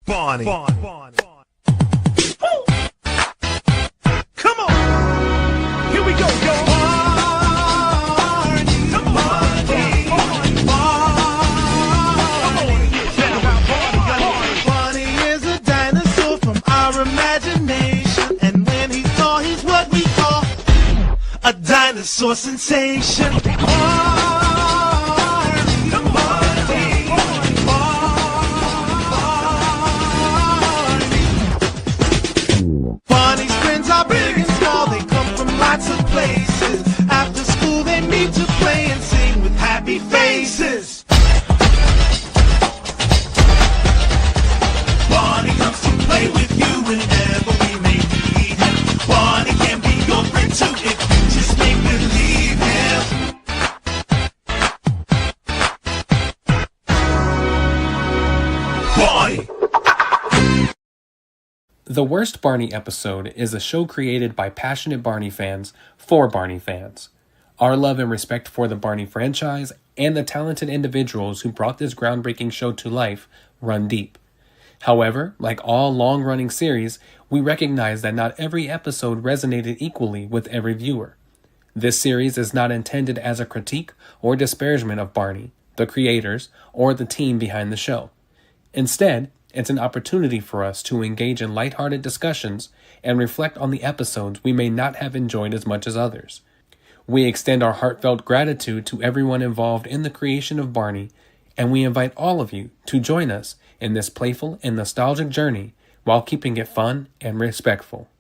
Barney. Come on. Here we go, yo. Barney. Come on. Barney is a dinosaur from our imagination. And when he's tall, he's what we call a dinosaur sensation. Barney's friends are big and small, they come from lots of places. After school they meet to play and sing with happy faces. Barney comes to play with you whenever we may need him. Barney can be your friend too if you just make believe him. Barney! The Worst Barney Episode is a show created by passionate Barney fans for Barney fans. Our love and respect for the Barney franchise and the talented individuals who brought this groundbreaking show to life run deep. However, like all long-running series, we recognize that not every episode resonated equally with every viewer. This series is not intended as a critique or disparagement of Barney, the creators, or the team behind the show. Instead, it's an opportunity for us to engage in lighthearted discussions and reflect on the episodes we may not have enjoyed as much as others. We extend our heartfelt gratitude to everyone involved in the creation of Barney, and we invite all of you to join us in this playful and nostalgic journey while keeping it fun and respectful.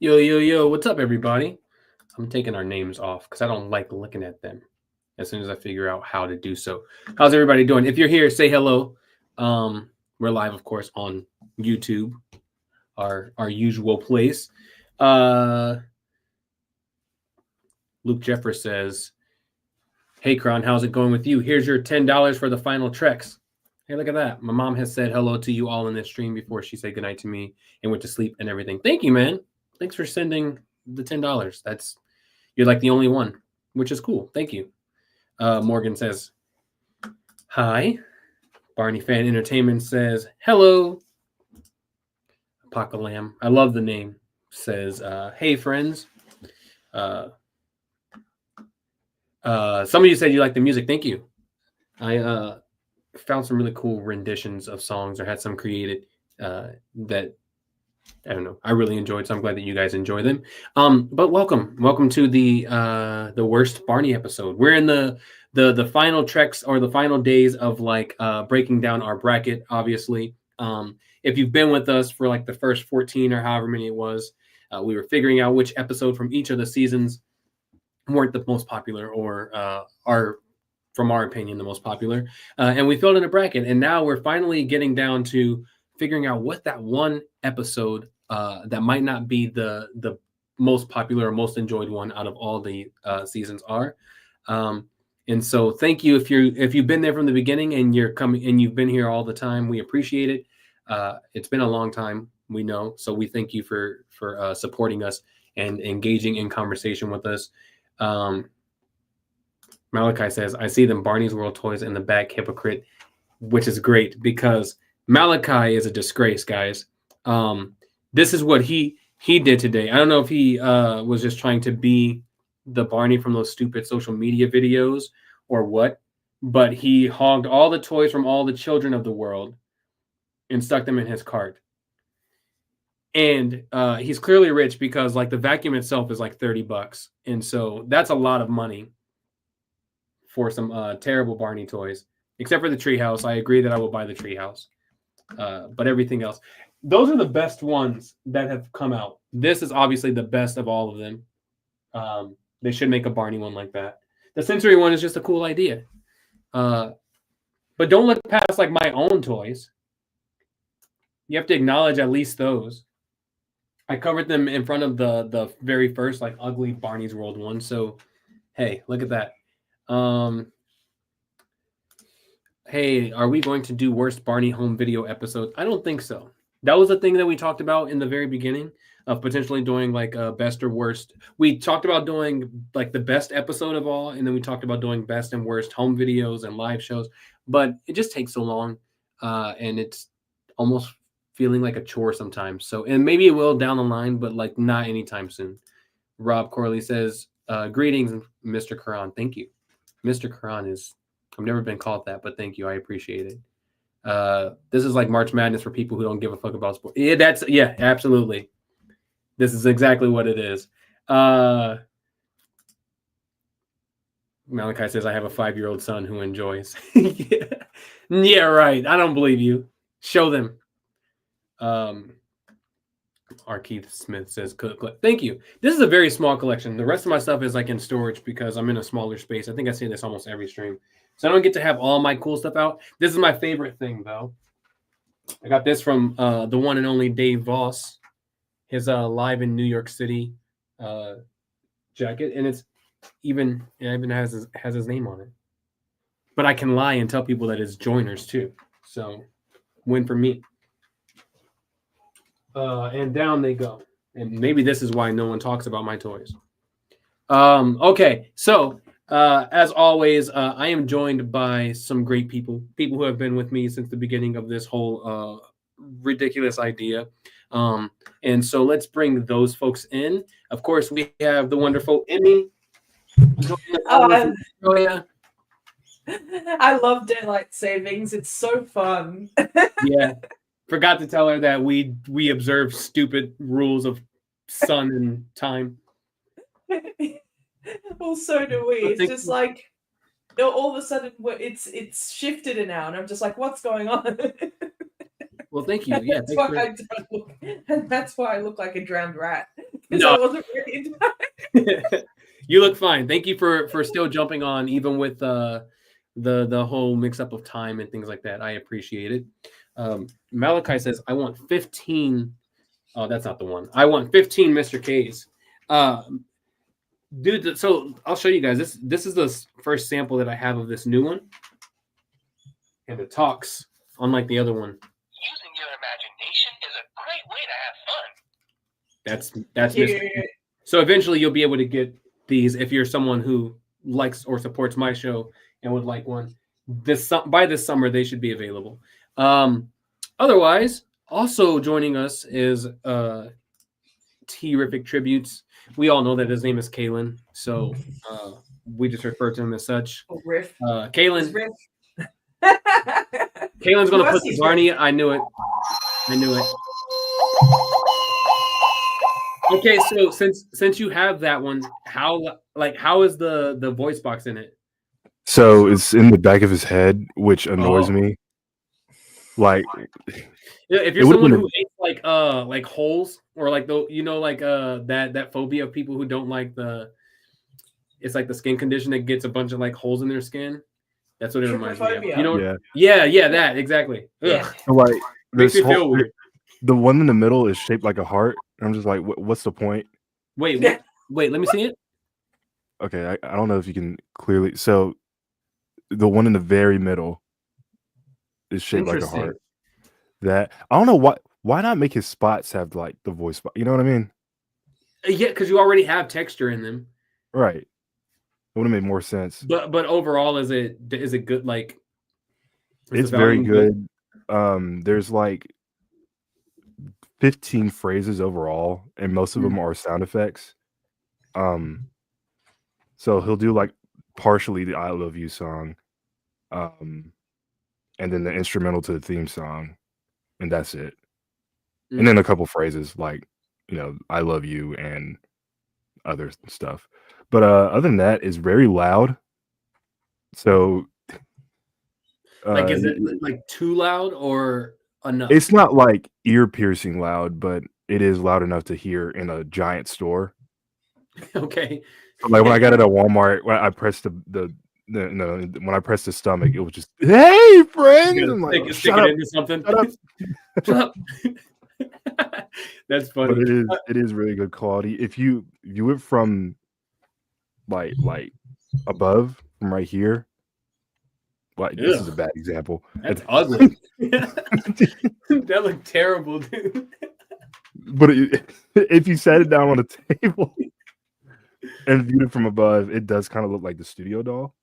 Yo, what's up, everybody? I'm taking our names off because I don't like looking at them as soon as I figure out how to do so. How's everybody doing? If you're here, say hello. We're live, of course, on YouTube, our usual place. Luke Jeffers says, hey, Kerron, how's it going with you? Here's your $10 for the final treks. Hey, look at that. My mom has said hello to you all in this stream before she said goodnight to me and went to sleep and everything. Thank you, man. Thanks for sending the $10. You're like the only one, which is cool. Thank you. Morgan says, hi. Barney Fan Entertainment says, hello. Apocalam, I love the name, says, hey, friends. Some of you said you like the music. Thank you. I found some really cool renditions of songs or had some created that I don't know. I really enjoyed, so I'm glad that you guys enjoy them. But welcome to the Worst Barney episode. We're in the final treks or the final days of breaking down our bracket. Obviously, if you've been with us for like the first 14 or however many it was, we were figuring out which episode from each of the seasons weren't the most popular or are, from our opinion, the most popular, and we filled in a bracket. And now we're finally getting down to figuring out what that one episode that might not be the most popular or most enjoyed one out of all the seasons are. And so thank you if you've been there from the beginning and you're coming and you've been here all the time. We appreciate it. It's been a long time, we know. So we thank you for supporting us and engaging in conversation with us. Malachi says, I see them Barney's World toys in the back, hypocrite, which is great because Malachi is a disgrace, guys. This is what he did today. I don't know if he was just trying to be the Barney from those stupid social media videos or what, but he hogged all the toys from all the children of the world and stuck them in his cart. And he's clearly rich because like the vacuum itself is like $30. And so that's a lot of money for some terrible Barney toys, except for the treehouse. I agree that I will buy the treehouse. But everything else, those are the best ones that have come out This is obviously the best of all of them. They should make a Barney one like that. The sensory one is just a cool idea. But don't look past like my own toys. You have to acknowledge at least those. I covered them in front of the very first like ugly Barney's World one. So hey, look at that. Hey, are we going to do worst Barney home video episodes? I don't think so. That was the thing that we talked about in the very beginning of potentially doing like a best or worst. We talked about doing like the best episode of all, and then we talked about doing best and worst home videos and live shows. But it just takes so long, and it's almost feeling like a chore sometimes. So, and maybe it will down the line, but like not anytime soon. Rob Corley says, "Greetings, Mr. Kerron. Thank you, Mr. Kerron is." I've never been called that, but thank you. I appreciate it. This is like March Madness for people who don't give a fuck about sports. Yeah, absolutely. This is exactly what it is. Malachi says, I have a 5-year-old son who enjoys. Yeah, right. I don't believe you. Show them. R. Keith Smith says, thank you. This is a very small collection. The rest of my stuff is like in storage because I'm in a smaller space. I think I say this almost every stream. So I don't get to have all my cool stuff out. This is my favorite thing, though. I got this from the one and only Dave Voss, his Live in New York City jacket, and it even has his name on it. But I can lie and tell people that it's Joiners too. So win for me. And down they go. And maybe this is why no one talks about my toys. Okay, so as always, I am joined by some great people who have been with me since the beginning of this whole ridiculous idea. And so let's bring those folks in. Of course, we have the wonderful Emmy. I love daylight savings. It's so fun. Yeah. Forgot to tell her that we observe stupid rules of sun and time. Well, so do we. It's just like all of a sudden it's shifted an hour, and I'm just like, what's going on? Well, thank you. Yeah, that's why I look like a drowned rat. No. I wasn't ready in time. You look fine. Thank you for still jumping on, even with the whole mix up of time and things like that. I appreciate it. Malachi says, I want 15. Oh, that's not the one. I want 15 Mr. K's. Dude, so I'll show you guys. This is the first sample that I have of this new one. And it talks, unlike the other one. Using your imagination is a great way to have fun. That's Mr. K. So eventually you'll be able to get these if you're someone who likes or supports my show and would like one. By this summer, they should be available. Otherwise, also joining us is Terrific Tributes. We all know that his name is Kalen, so we just refer to him as such. Riff. Kalen. Kalen's gonna put the Barney. I knew it. Okay, so since you have that one, how is the voice box in it? So it's in the back of his head, which annoys me. Like, yeah, if you're someone who hates like holes or like that phobia of people who don't like it's like the skin condition that gets a bunch of like holes in their skin. That's what it reminds me of. You know? Yeah, that exactly. Yeah. So like makes me feel weird. The one in the middle is shaped like a heart. I'm just like, what's the point? Wait, let me see it. Okay, I don't know if you can clearly. So the one in the very middle is shaped like a heart. That I don't know why not make his spots have like the voice spot. You know what I mean? Yeah, because you already have texture in them. Right. It would have made more sense. But overall, is it good? Like, it's very good. There's like 15 phrases overall, and most of them are sound effects. So he'll do like partially the "I Love You" song, and then the instrumental to the theme song, and that's it. And then a couple phrases like, "I love you" and other stuff. But other than that, it's very loud. So, is it like too loud or enough? It's not like ear piercing loud, but it is loud enough to hear in a giant store. Okay. So, like when I got it at Walmart, when I pressed when I pressed the stomach, it was just, "Hey, friends!" You I'm like, gotta "Oh, stick shut it up, into something. shut up." Shut up. That's funny. But it is really good quality. If you went from like above from right here, like this is a Ugh, bad example. that's ugly. That looked terrible, dude. But if you sat it down on a table and viewed it from above, it does kind of look like the studio doll.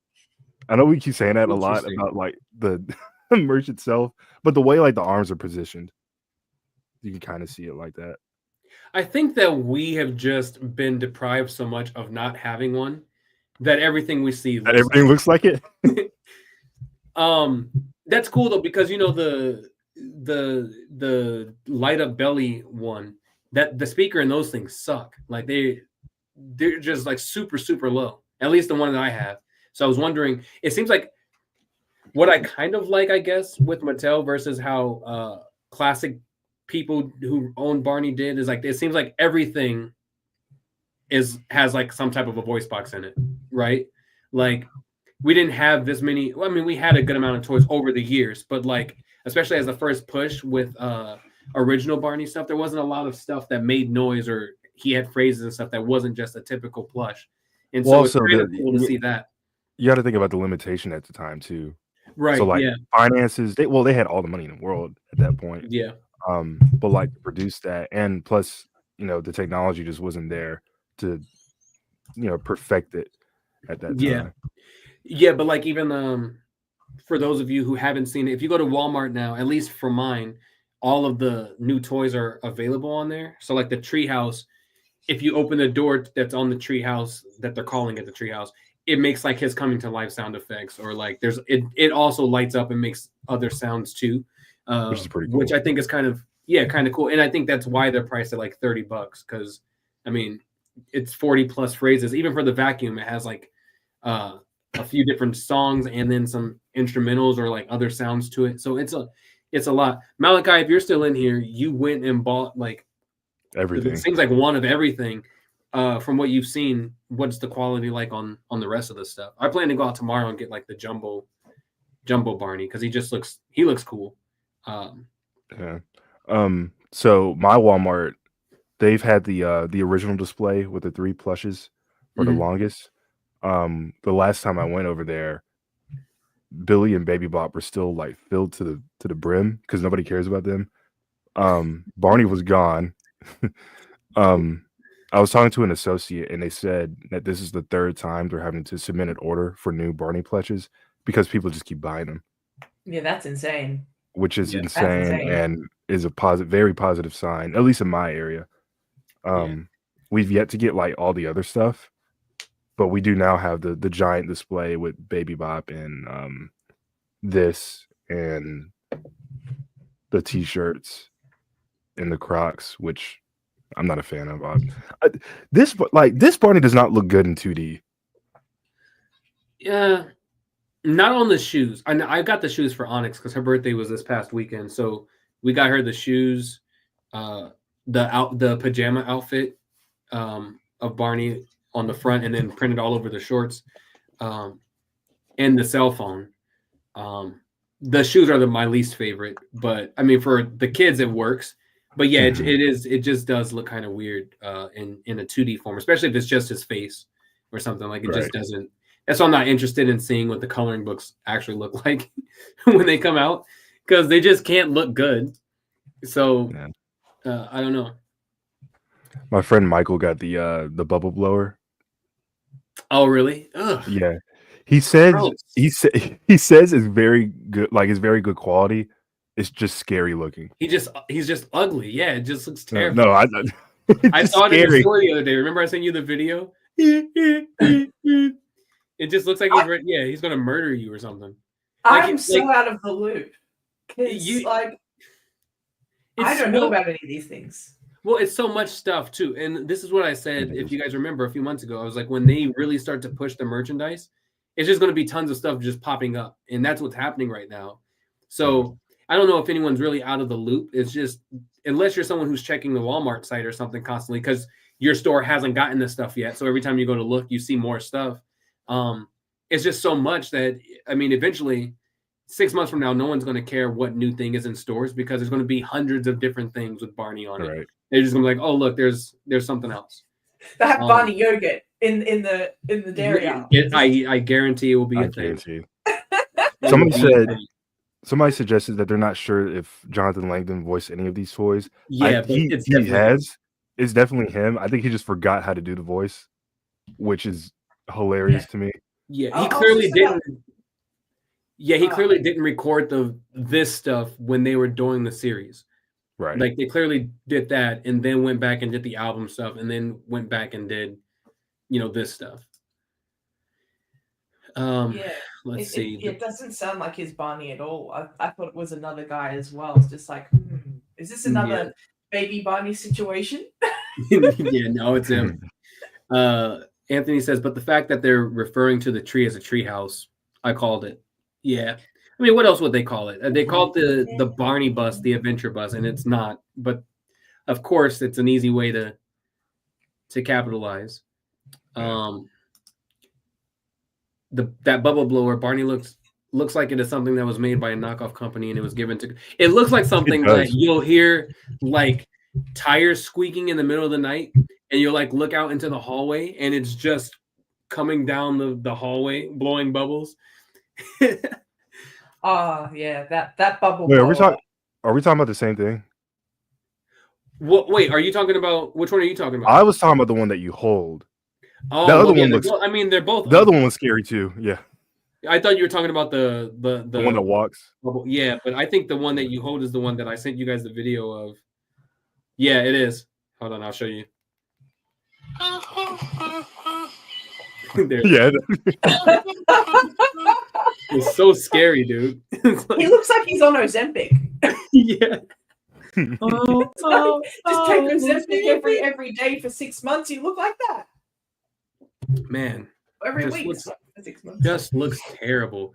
I know we keep saying that a lot Interesting. about like the merch itself, but the way like the arms are positioned, you can kind of see it like that. I think that we have just been deprived so much of not having one that everything we see looks Everything looks like it. That's cool though, because you know the light up belly one, that the speaker in those things suck. Like they're just like super, super low. At least the one that I have. So I was wondering, it seems like what I kind of like, I guess, with Mattel versus how classic people who own Barney did is like it seems like everything has like some type of a voice box in it, right? Like we didn't have this many. Well, I mean, we had a good amount of toys over the years, but like especially as the first push with original Barney stuff, there wasn't a lot of stuff that made noise or he had phrases and stuff that wasn't just a typical plush. And so it's kind of cool to see that. You got to think about the limitation at the time too. Right. So like yeah. finances, they had all the money in the world at that point. Yeah. But like to produce that, and plus, you know, the technology just wasn't there to, you know, perfect it at that time. Yeah, but like even for those of you who haven't seen it, if you go to Walmart now, at least for mine, all of the new toys are available on there. So like the treehouse, if you open the door that's on the treehouse that they're calling it the treehouse, it makes like his coming to life sound effects, or like it also lights up and makes other sounds too, Which is pretty cool. Which I think is kind of cool, and I think that's why they're priced at like $30 because I mean it's 40 plus phrases. Even for the vacuum, it has like a few different songs and then some instrumentals or like other sounds to it. So it's a lot. Malachi, if you're still in here, you went and bought like everything. It seems like one of everything. From what you've seen, what's the quality like on the rest of the stuff? I plan to go out tomorrow and get like the jumbo Barney because he looks cool. Yeah. So my Walmart, they've had the original display with the 3 plushes for the longest. The last time I went over there, Billy and Baby Bop were still like filled to the brim because nobody cares about them. Barney was gone. I was talking to an associate and they said that this is the 3rd time they're having to submit an order for new Barney plushes because people just keep buying them. Yeah, that's insane. Which is insane and is a very positive sign, at least in my area. We've yet to get like all the other stuff, but we do now have the giant display with Baby Bop and this and the t-shirts and the Crocs, which I'm not a fan of. This Barney does not look good in 2D. Yeah, not on the shoes. I got the shoes for Onyx because her birthday was this past weekend, so we got her the shoes, the pajama outfit of Barney on the front, and then printed all over the shorts, and the cell phone. The shoes are my least favorite, but I mean for the kids it works. But yeah, it just does look kind of weird in a 2D form, especially if it's just his face or something. Like it just doesn't. That's why I'm not interested in seeing what the coloring books actually look like when they come out because they just can't look good. So I don't know. My friend Michael got the bubble blower. Oh really? Ugh. Yeah, he says it's very good. Like it's very good quality. It's just scary looking. He's just ugly. Yeah, it just looks terrible. No, I saw it in the store the other day. Remember I sent you the video? It just looks like he's gonna murder you or something. I'm so out of the loop. I don't know about any of these things. Well, it's so much stuff too. And this is what I said, if you guys remember a few months ago, I was like, when they really start to push the merchandise, it's just going to be tons of stuff just popping up. And that's what's happening right now. So I don't know if anyone's really out of the loop. It's just unless you're someone who's checking the Walmart site or something constantly because your store hasn't gotten this stuff yet. So every time you go to look, you see more stuff. It's just so much that I mean, eventually, 6 months from now, no one's going to care what new thing is in stores because there's going to be hundreds of different things with Barney on it. They're just going to be like, oh look, there's something else. They have Barney yogurt in the dairy aisle. I guarantee it will be a thing. Somebody suggested that they're not sure if Jonathan Langdon voiced any of these toys. Yeah, he has. It's definitely him. I think he just forgot how to do the voice, which is hilarious to me. Yeah, he clearly didn't. Yeah, he clearly didn't record this stuff when they were doing the series. Right. Like they clearly did that and then went back and did the album stuff and then went back and did, this stuff. Let's see. It doesn't sound like his Barney at all. I thought it was another guy as well. It's just like, is this another baby Barney situation? Yeah, no, it's him. Anthony says, but the fact that they're referring to the tree as a tree house, I called it. Yeah. I mean, what else would they call it? They called the Barney bus the adventure bus, and it's not. But of course, it's an easy way to capitalize. That bubble blower, Barney looks like it is something that was made by a knockoff company, and it was given to. It looks like something that you'll hear like tires squeaking in the middle of the night, and you'll like look out into the hallway, and it's just coming down the hallway, blowing bubbles. Yeah, that bubble. Wait, are we talking about the same thing? Wait, are you talking about which one are you talking about? I was talking about the one that you hold. Oh, the other one looks. They're both. The other one was scary too. Yeah. I thought you were talking about the one that walks. Yeah, but I think the one that you hold is the one that I sent you guys the video of. Yeah, it is. Hold on, I'll show you. Yeah. It's so scary, dude. He looks like he's on Ozempic. Yeah. Just take Ozempic every day for 6 months. You look like that. Man. Every week for 6 months. Just looks terrible.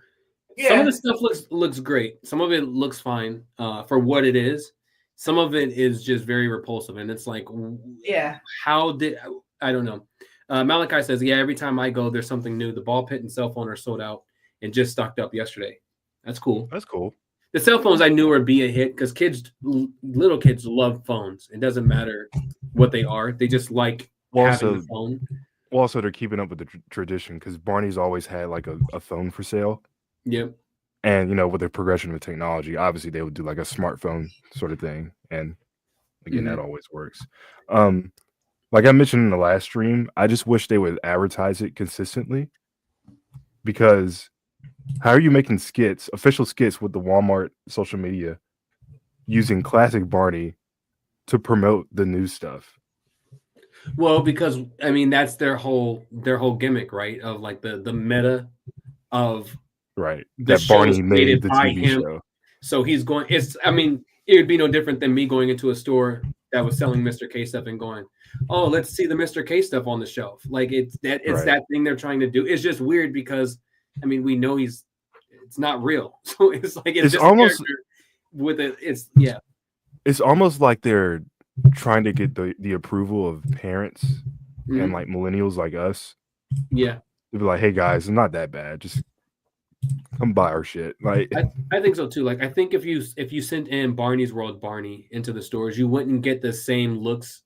Yeah. Some of the stuff looks great. Some of it looks fine for what it is. Some of it is just very repulsive, and it's like, how did I don't know. Malachi says, yeah, every time I go, there's something new. The ball pit and cell phone are sold out and just stocked up yesterday. That's cool. That's cool. The cell phones I knew would be a hit because little kids love phones. It doesn't matter what they are. They just like having the phone. Well, also, they're keeping up with the tradition because Barney's always had like a phone for sale. Yep. And, with the progression of technology, obviously they would do like a smartphone sort of thing. And again, that always works. Like I mentioned in the last stream, I just wish they would advertise it consistently because how are you making official skits with the Walmart social media using classic Barney to promote the new stuff? Well, because I mean that's their whole gimmick, right? Of like the meta of that Barney made the TV show. So he's going. It would be no different than me going into a store that was selling Mr. K stuff and going, oh, let's see the Mr. K stuff on the shelf. Like it's that thing they're trying to do. It's just weird because we know it's not real. So it's like it's just almost with it. It's almost like they're trying to get the approval of parents and like millennials like us. Yeah. They'd be like, hey guys, it's not that bad. Just come buy our shit. Like I think so too. Like I think if you sent in Barney's World Barney into the stores, you wouldn't get the same looks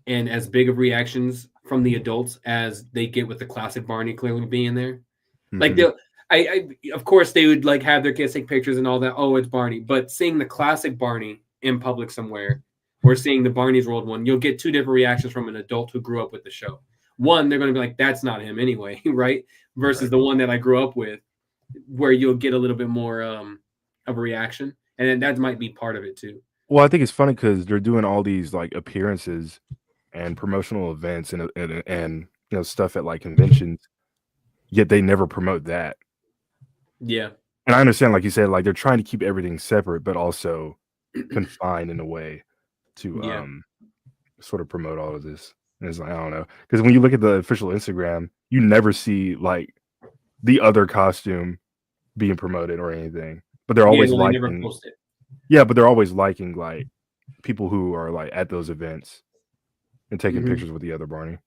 and as big of reactions from the adults as they get with the classic Barney clearly being there. Like of course they would like have their kids take pictures and all that. Oh, it's Barney. But seeing the classic Barney in public somewhere or seeing the Barney's World one, you'll get two different reactions from an adult who grew up with the show. One, they're going to be like, that's not him anyway, right? Versus the one that I grew up with, where you'll get a little bit more of a reaction. And then that might be part of it too. Well, I think it's funny because they're doing all these like appearances and promotional events and stuff at like conventions, yet they never promote that. Yeah. And I understand, like you said, like they're trying to keep everything separate, but also confined in a way to sort of promote all of this. And it's like, I don't know. Because when you look at the official Instagram, you never see like the other costume being promoted or anything. But they're always liking. Yeah, but they're always liking like people who are like at those events and taking Mhm. pictures with the other Barney.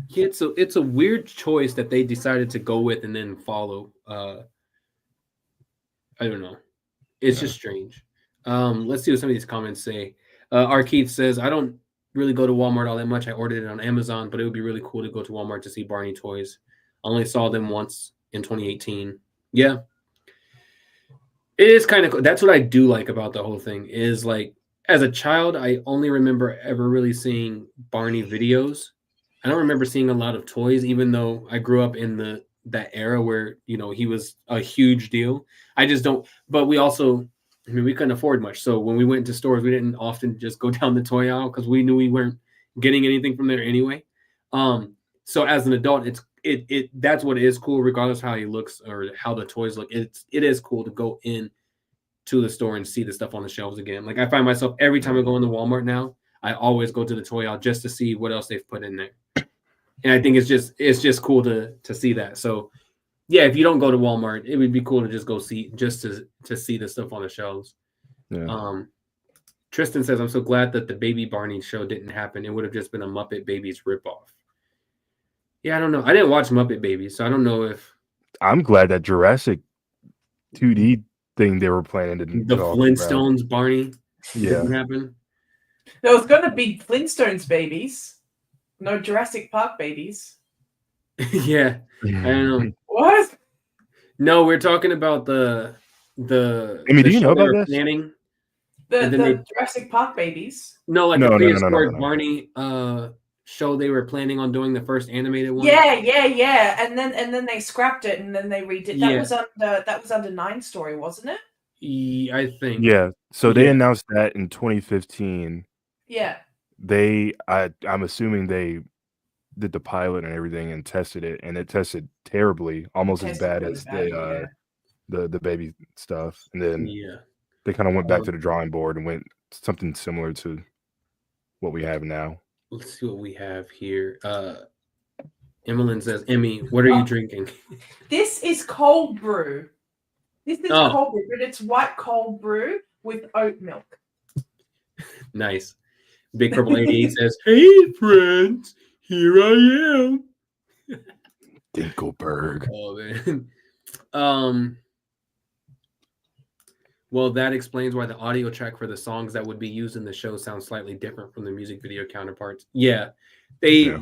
Yeah, it's a weird choice that they decided to go with and then follow. I don't know. It's Yeah. just strange. Let's see what some of these comments say. R. Keith says, I don't really go to Walmart all that much. I ordered it on Amazon, but it would be really cool to go to Walmart to see Barney toys. I only saw them once in 2018. Yeah. It is kind of cool. That's what I do like about the whole thing is like as a child, I only remember ever really seeing Barney videos. I don't remember seeing a lot of toys, even though I grew up in that era where he was a huge deal. I just don't. But we also, I mean, we couldn't afford much, so when we went to stores, we didn't often just go down the toy aisle because we knew we weren't getting anything from there anyway. So as an adult, that's what is cool, regardless of how he looks or how the toys look. It is cool to go in to the store and see the stuff on the shelves again. Like I find myself every time I go into Walmart now, I always go to the toy aisle just to see what else they've put in there. And I think it's just cool to see that. So yeah, if you don't go to Walmart, it would be cool to just go see to see the stuff on the shelves. Yeah. Tristan says, I'm so glad that the Baby Barney show didn't happen. It would have just been a Muppet Babies ripoff. Yeah, I don't know. I didn't watch Muppet Babies, so I don't know if I'm glad that Jurassic 2D thing they were planning didn't the go off the ground. Flintstones Barney Yeah. didn't happen. There was going to be Flintstones babies, no Jurassic Park babies. Yeah, I don't know. What? No, we're talking about the Amy, do you show know they about were this? planning. The And then Jurassic Park babies. No, like No, the no, no, prehistoric no. Barney show they were planning on doing the first animated one. Yeah. And then they scrapped it and then they redid. Yeah. That was under 9 Story, wasn't it? I think. Yeah. So they Yeah. announced that in 2015. Yeah. I'm assuming they did the pilot and everything and tested it, and it tested terribly, almost as bad really as badly, yeah. the baby stuff. And then Yeah. they kind of went back to the drawing board and went something similar to what we have now. Let's see what we have here. Emmeline says, Emmy, what are you drinking? This is cold brew. This is Oh. cold brew, but it's white cold brew with oat milk. Nice. Big Purple 88 says, hey friends, here I am. Dinkelberg. Oh man. Well, that explains why the audio track for the songs that would be used in the show sounds slightly different from the music video counterparts. Yeah. Their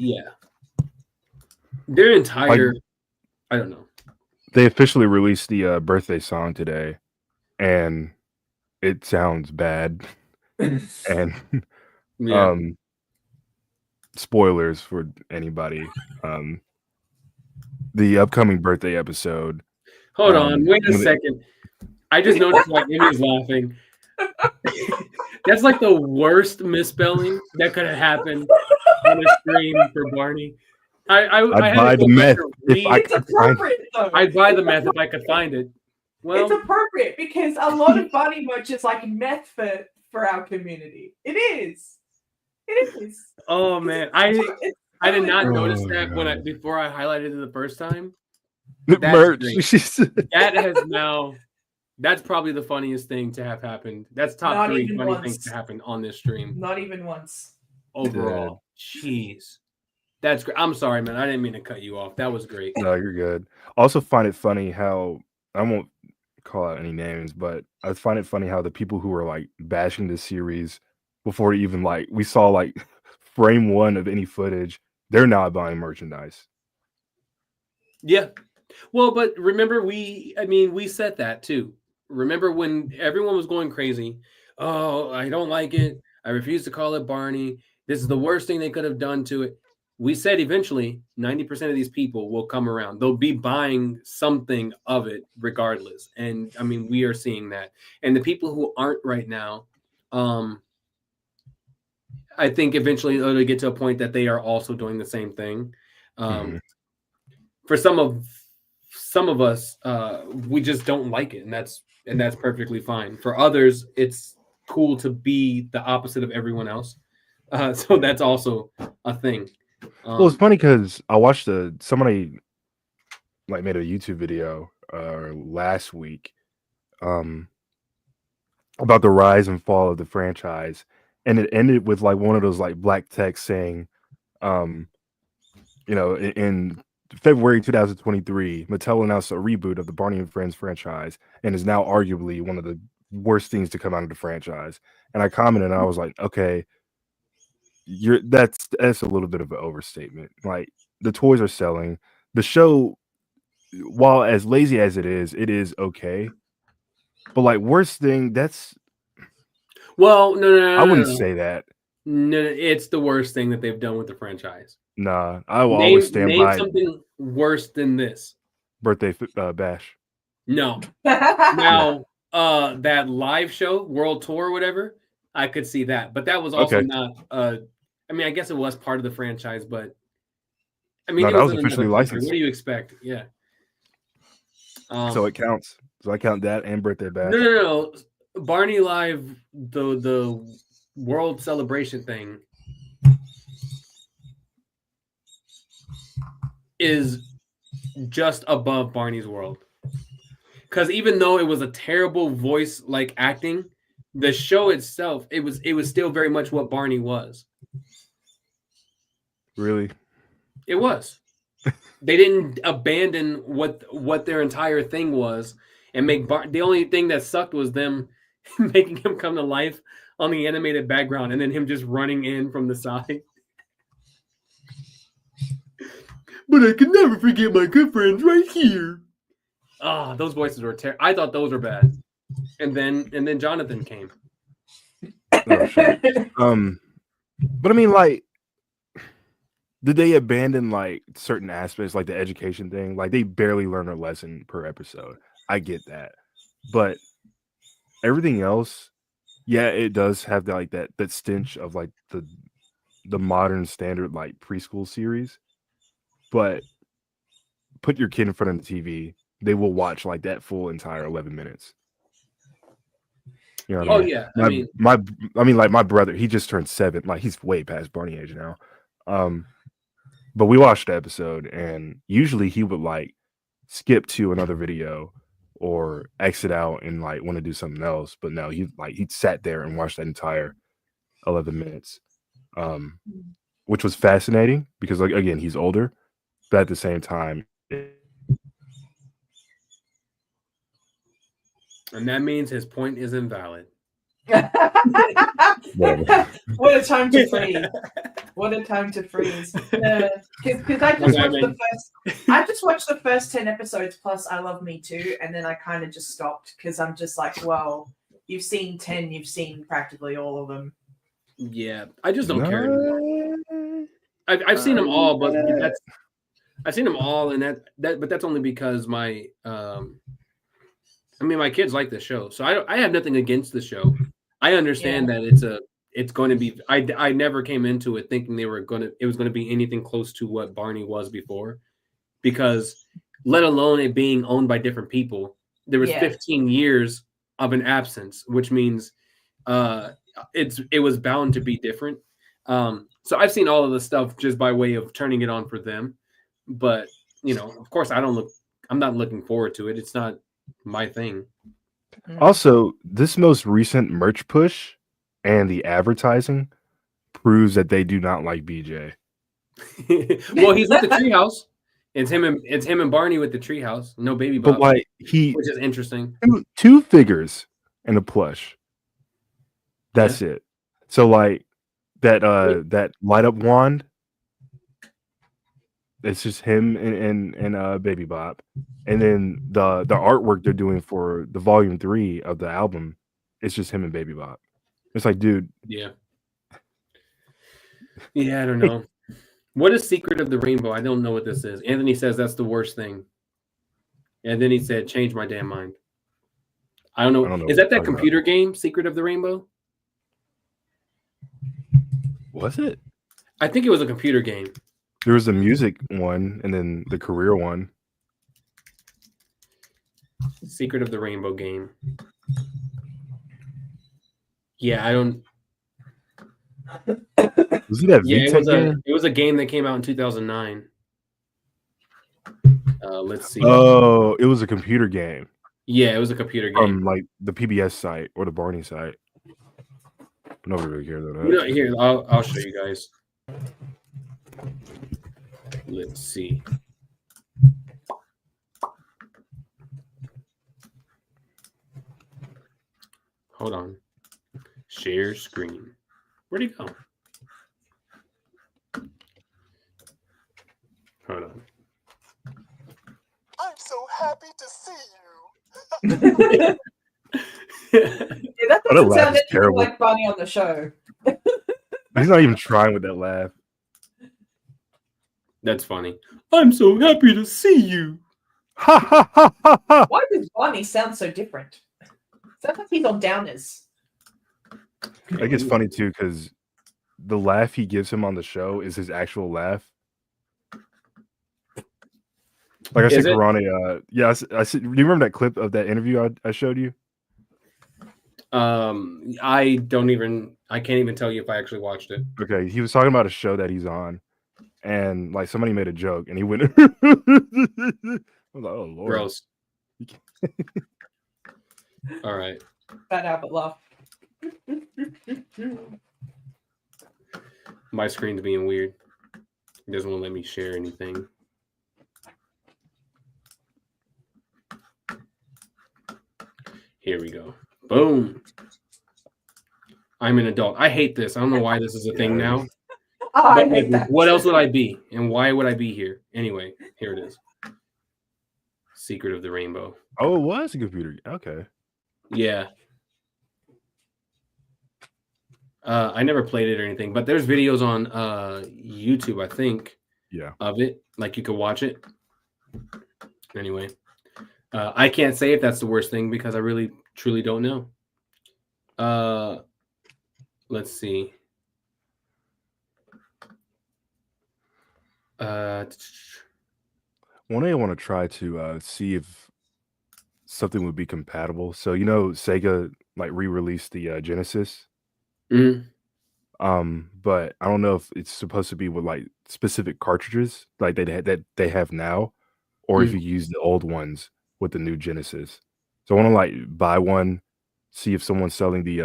entire I don't know. They officially released the birthday song today, and it sounds bad. And Yeah. spoilers for anybody. The upcoming birthday episode. Hold on, wait a second. I just noticed why Emmy's laughing. That's like the worst misspelling that could have happened on a stream for Barney. I'd buy the meth if I It's could find appropriate though. I'd buy the meth if I could find it. Well, It's appropriate because a lot of Barney merch is like meth for our community. It is. It is. oh man, I did not totally notice appropriate. that before I highlighted it the first time. merch. Great. That has now. That's probably the funniest thing to have happened. That's top Not 3 even funny once. things to happen on this stream Not even once. overall. Jeez, that's great. I'm sorry, man. I didn't mean to cut you off. That was great. No, you're good. Also find it funny how I won't call out any names, but I find it funny how the people who were like bashing this series before even like we saw like frame 1 of any footage, they're now buying merchandise. Yeah. Well, but remember, we said that too. Remember when everyone was going crazy? Oh, I don't like it. I refuse to call it Barney. This is the worst thing they could have done to it. We said eventually 90% of these people will come around. They'll be buying something of it regardless. And I mean, we are seeing that. And the people who aren't right now, I think eventually it'll get to a point that they are also doing the same thing. For some of us, we just don't like it, and that's perfectly fine. For others, it's cool to be the opposite of everyone else. So that's also a thing. Well, it's funny because I watched somebody like made a YouTube video last week, about the rise and fall of the franchise, and it ended with like one of those like black text saying, um, in February 2023, Mattel announced a reboot of the Barney and Friends franchise, and is now arguably one of the worst things to come out of the franchise. And I commented, and I was like, okay, that's a little bit of an overstatement. Like, the toys are selling. The show, while as lazy as it is okay. But like, worst thing, that's Well, no, I wouldn't say that. No, it's the worst thing that they've done with the franchise. Nah, I will always stand Name by something worse than this. birthday bash. No. Now, that live show, World Tour, whatever, I could see that, but that was also Okay. not. I mean, I guess it was part of the franchise, but I mean, No, it that was was in officially another country. licensed. What do you expect? Yeah. So it counts. So I count that and birthday bash. No. Barney Live, the World Celebration thing is just above Barney's World. Because even though it was a terrible voice like acting, the show itself, it was still very much what Barney was. Really? It was. They didn't abandon what their entire thing was and make the only thing that sucked was them making him come to life on the animated background and then him just running in from the side. But I can never forget my good friends right here. Ah, those voices were terrible. I thought those were bad. And then Jonathan came. Oh, shit. But I mean, like, did they abandon like certain aspects, like the education thing? Like, they barely learn a lesson per episode. I get that, but everything else, yeah, it does have like that stench of like the modern standard like preschool series. But put your kid in front of the TV, they will watch like that full entire 11 minutes. You know what I mean? Yeah. I mean, like my brother, he just turned 7. Like, he's way past Barney age now. But we watched the episode, and usually he would like skip to another video or exit out and like want to do something else. But no, he sat there and watched that entire 11 minutes, which was fascinating because, like, again, he's older, but at the same time, and that means his point is invalid. whatever. What a time to freeze! What a time to freeze! Because I just watched the first 10 episodes plus I Love Me Too, and then I kind of just stopped because I'm just like, well, you've seen 10, you've seen practically all of them. Yeah, I just don't care anymore. I've seen them all, but I've seen them all, and but that's only because my my kids like the show, so I have nothing against the show. I understand that it's going to be. I never came into it thinking it was going to be anything close to what Barney was before, because let alone it being owned by different people, there was 15 years of an absence, which means it was bound to be different. So I've seen all of the stuff just by way of turning it on for them, but of course I'm not looking forward to it. It's not my thing. Also, this most recent merch push and the advertising proves that they do not like BJ. Well, he's with the treehouse. It's him and Barney with the treehouse. No baby Bob, but like which is interesting. Two figures and a plush. That's it. So like that light up wand. It's just him and Baby Bop, and then the artwork they're doing for the volume 3 of the album, it's just him and Baby Bop. It's like, dude. Yeah, I don't know. What is Secret of the Rainbow? I don't know what this is. Anthony says that's the worst thing, and then he said, "Change my damn mind." I don't know. Is that computer game, Secret of the Rainbow? Was it? I think it was a computer game. There was the music one and then the career one. Secret of the Rainbow game. Yeah, I don't. Was it that VTech game? It was a game that came out in 2009. Let's see. Oh, it was a computer game. Yeah, it was a computer game. from like the PBS site or the Barney site. Nobody really cares about that. You know, here, I'll show you guys. Let's see. Hold on. Share screen. Where'd he go? Hold on. I'm so happy to see Yeah, that Oh, that doesn't laugh sound is anything terrible. like Barney on the show. He's not even trying with that laugh. That's funny. I'm so happy to see you. Ha ha ha ha ha! Why does Barney sound so different? Sounds like he's on downers. I think it's funny too because the laugh he gives him on the show is his actual laugh. Like I said, Is it? Karane, yeah, I said, do you remember that clip of that interview I showed you? I can't even tell you if I actually watched it. Okay, he was talking about a show that he's on, and like somebody made a joke, and he went. I was like, oh Lord. Gross. All right. Bad Albert laugh. My screen's being weird. It doesn't want to let me share anything. Here we go. Boom. I'm an adult. I hate this. I don't know why this is a thing now. Oh, I But hate that. what else would I be? And why would I be here? Anyway, here it is. Secret of the Rainbow. Oh, it was a computer. Okay. Yeah. I never played it or anything, but there's videos on YouTube, I think, Yeah. of it. Like you could watch it. Anyway, I can't say if that's the worst thing because I really, truly don't know. Let's see. One day I want to try to see if something would be compatible. So Sega like re-released the Genesis. Mhm. But I don't know if it's supposed to be with like specific cartridges like that they have now, or if you use the old ones with the new Genesis. So I want to like buy one, see if someone's selling the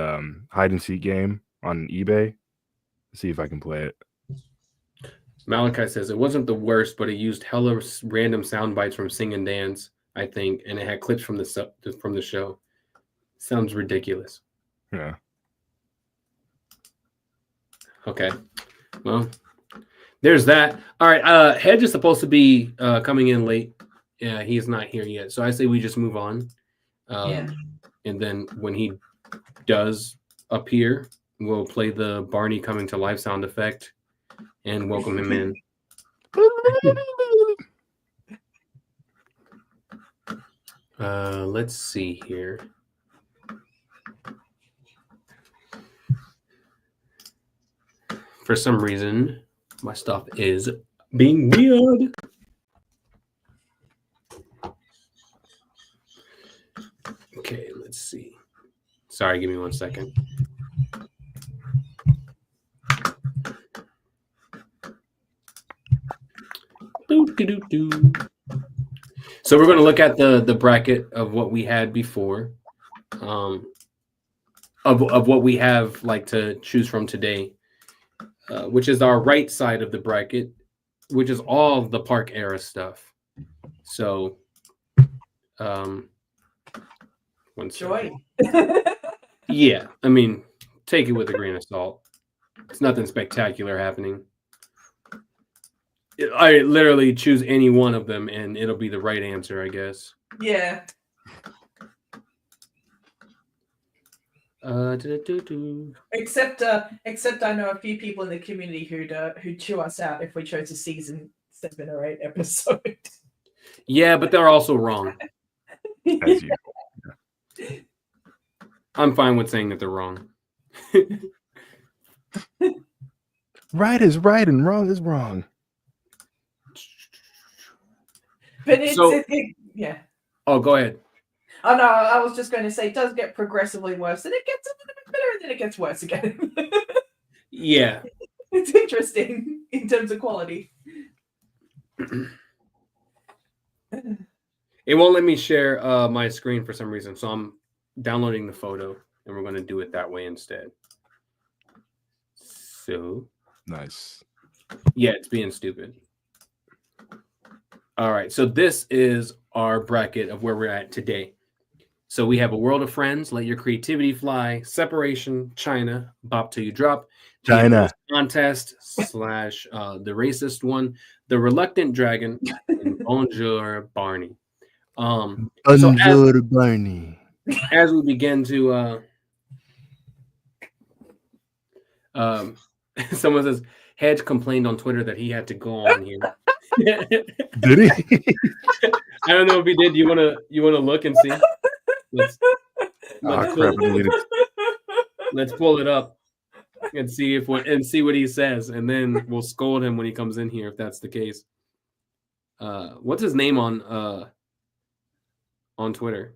hide and seek game on eBay, see if I can play it. Malachi says it wasn't the worst, but it used hella random sound bites from Sing and Dance, I think, and it had clips from the show. Sounds ridiculous. Yeah. Okay. Well, there's that. All right. Hedge is supposed to be coming in late. Yeah, he's not here yet. So I say we just move on. Yeah. And then when he does appear, we'll play the Barney coming to life sound effect and welcome him in. Let's see here. For some reason, my stuff is being weird. Okay, let's see. Sorry, give me 1 second. So we're going to look at the bracket of what we had before, of what we have like to choose from today, which is our right side of the bracket, which is all the park era stuff. So, one Joy. second. Yeah, I mean, take it with a grain of salt. It's nothing spectacular happening. I literally choose any one of them, and it'll be the right answer, I guess. Yeah. Except I know a few people in the community who'd chew us out if we chose a season 7 or 8 episode. Yeah, but they're also wrong. As you. I'm fine with saying that they're wrong. Right is right and wrong is wrong. But yeah. Oh, go ahead. Oh no, I was just going to say it does get progressively worse, and it gets a little bit better, and then it gets worse again. Yeah. It's interesting in terms of quality. It won't let me share my screen for some reason, so I'm downloading the photo, and we're going to do it that way instead. So Nice. yeah, it's being stupid. All right, so this is our bracket of where we're at today. So we have A World of Friends, Let Your Creativity Fly, Separation, China, Bop Till You Drop, China Contest / the racist one, The Reluctant Dragon, and Bonjour Barney. Bonjour Barney. As we begin to someone says Hedge complained on Twitter that he had to go on here. Did he? I don't know if he did. You wanna look and see? Let's pull it up and see what he says, and then we'll scold him when he comes in here if that's the case. What's his name on Twitter?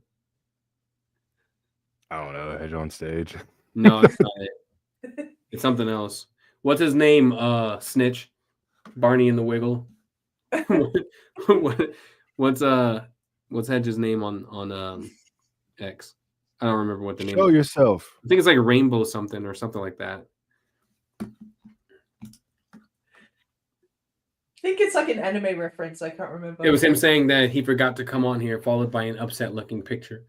I don't know. Hedge on stage. No, it's not it. It's something else. What's his name? Snitch. Barney and the Wiggle. What's Hedge's name on X? I don't remember what the name. Show yourself. I think it's like Rainbow something or something like that. I think it's like an anime reference. I can't remember. It was him saying that he forgot to come on here, followed by an upset-looking picture.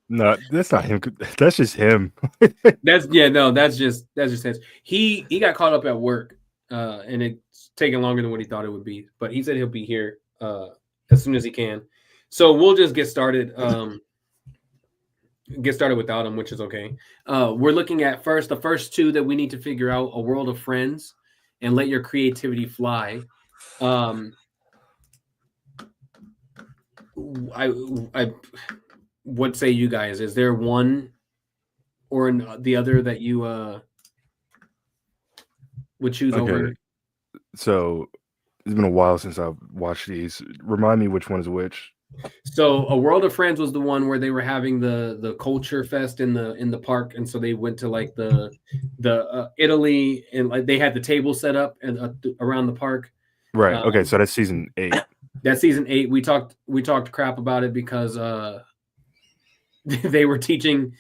No, that's not him. That's just him. That's just his. He got caught up at work, and it's taking longer than what he thought it would be. But he said he'll be here as soon as he can. So we'll just get started. Without him, which is okay. We're looking at the first two that we need to figure out: A World of Friends and Let Your Creativity Fly. What say you guys? Is there one or the other that you would choose over? So it's been a while since I've watched these. Remind me which one is which. So A World of Friends was the one where they were having the culture fest in the park, and so they went to like the Italy, and like they had the table set up and around the park. Right. Okay. So that's season 8. That's season 8. We talked crap about it because they were teaching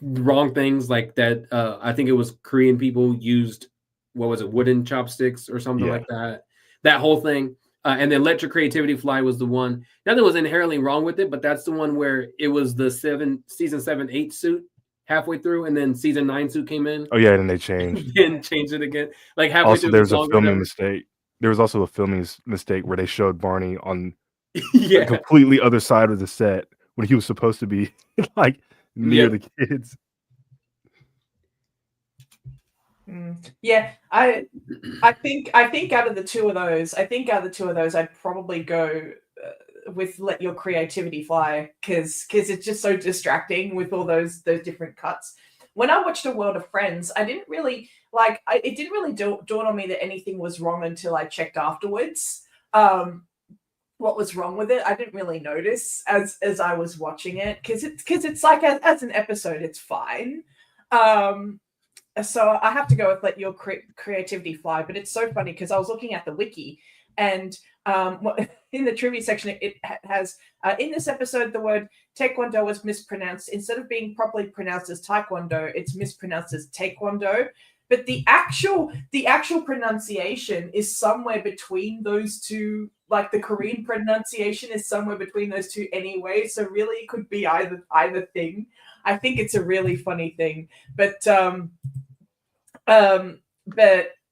wrong things like that. I think it was Korean people used wooden chopsticks or something like that. That whole thing. And then Let Your Creativity Fly was the one. Nothing was inherently wrong with it, but that's the one where it was the season 7/8 suit halfway through, and then season 9 suit came in. Oh yeah, and they changed. And changed it again. Like halfway also, through. There's a filming mistake. There was also a filming mistake where they showed Barney on the completely other side of the set when he was supposed to be like near the kids. Yeah, I think out of the two of those, I'd probably go with Let Your Creativity Fly because it's just so distracting with all those different cuts. When I watched A World of Friends, I didn't really it didn't really dawn on me that anything was wrong until I checked afterwards. What was wrong with it? I didn't really notice as I was watching it because it's like as an episode, it's fine. So I have to go with Let Your Creativity Fly, but it's so funny because I was looking at the wiki and in the trivia section, it has in this episode, the word taekwondo was mispronounced. Instead of being properly pronounced as taekwondo, it's mispronounced as taekwondo. But the actual pronunciation is somewhere between those two. Like the Korean pronunciation is somewhere between those two anyway. So really it could be either thing. I think it's a really funny thing. But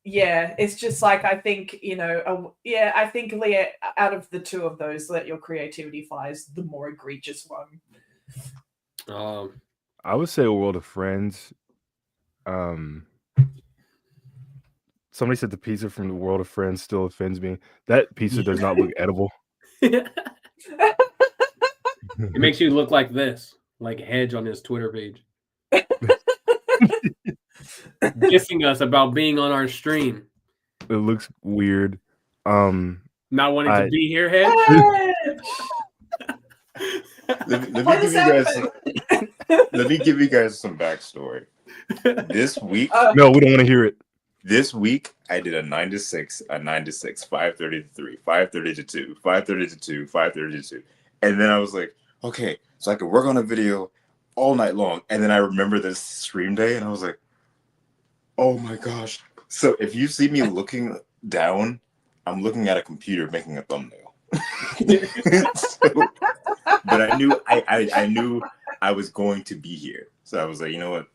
yeah, it's just like, I think, I think Leah, out of the two of those, Let Your Creativity Fly is the more egregious one. I would say A World of Friends. Somebody said the pizza from The World of Friends still offends me. That pizza does not look edible. It makes you look like this, like Hedge on his Twitter page. Dissing us about being on our stream. It looks weird. Not wanting to be here, Hedge? Let me give you guys some backstory. This week, no, we don't want to hear it. This week I did a 9 to 6, a 9 to 6, 5:30 to 3, 5:30 to 2, 5:30 to 2, 5:30 to 2. And then I was like, okay, so I could work on a video all night long. And then I remember this stream day and I was like, oh my gosh. So if you see me looking down, I'm looking at a computer making a thumbnail. So, but I knew I was going to be here. So I was like, you know what?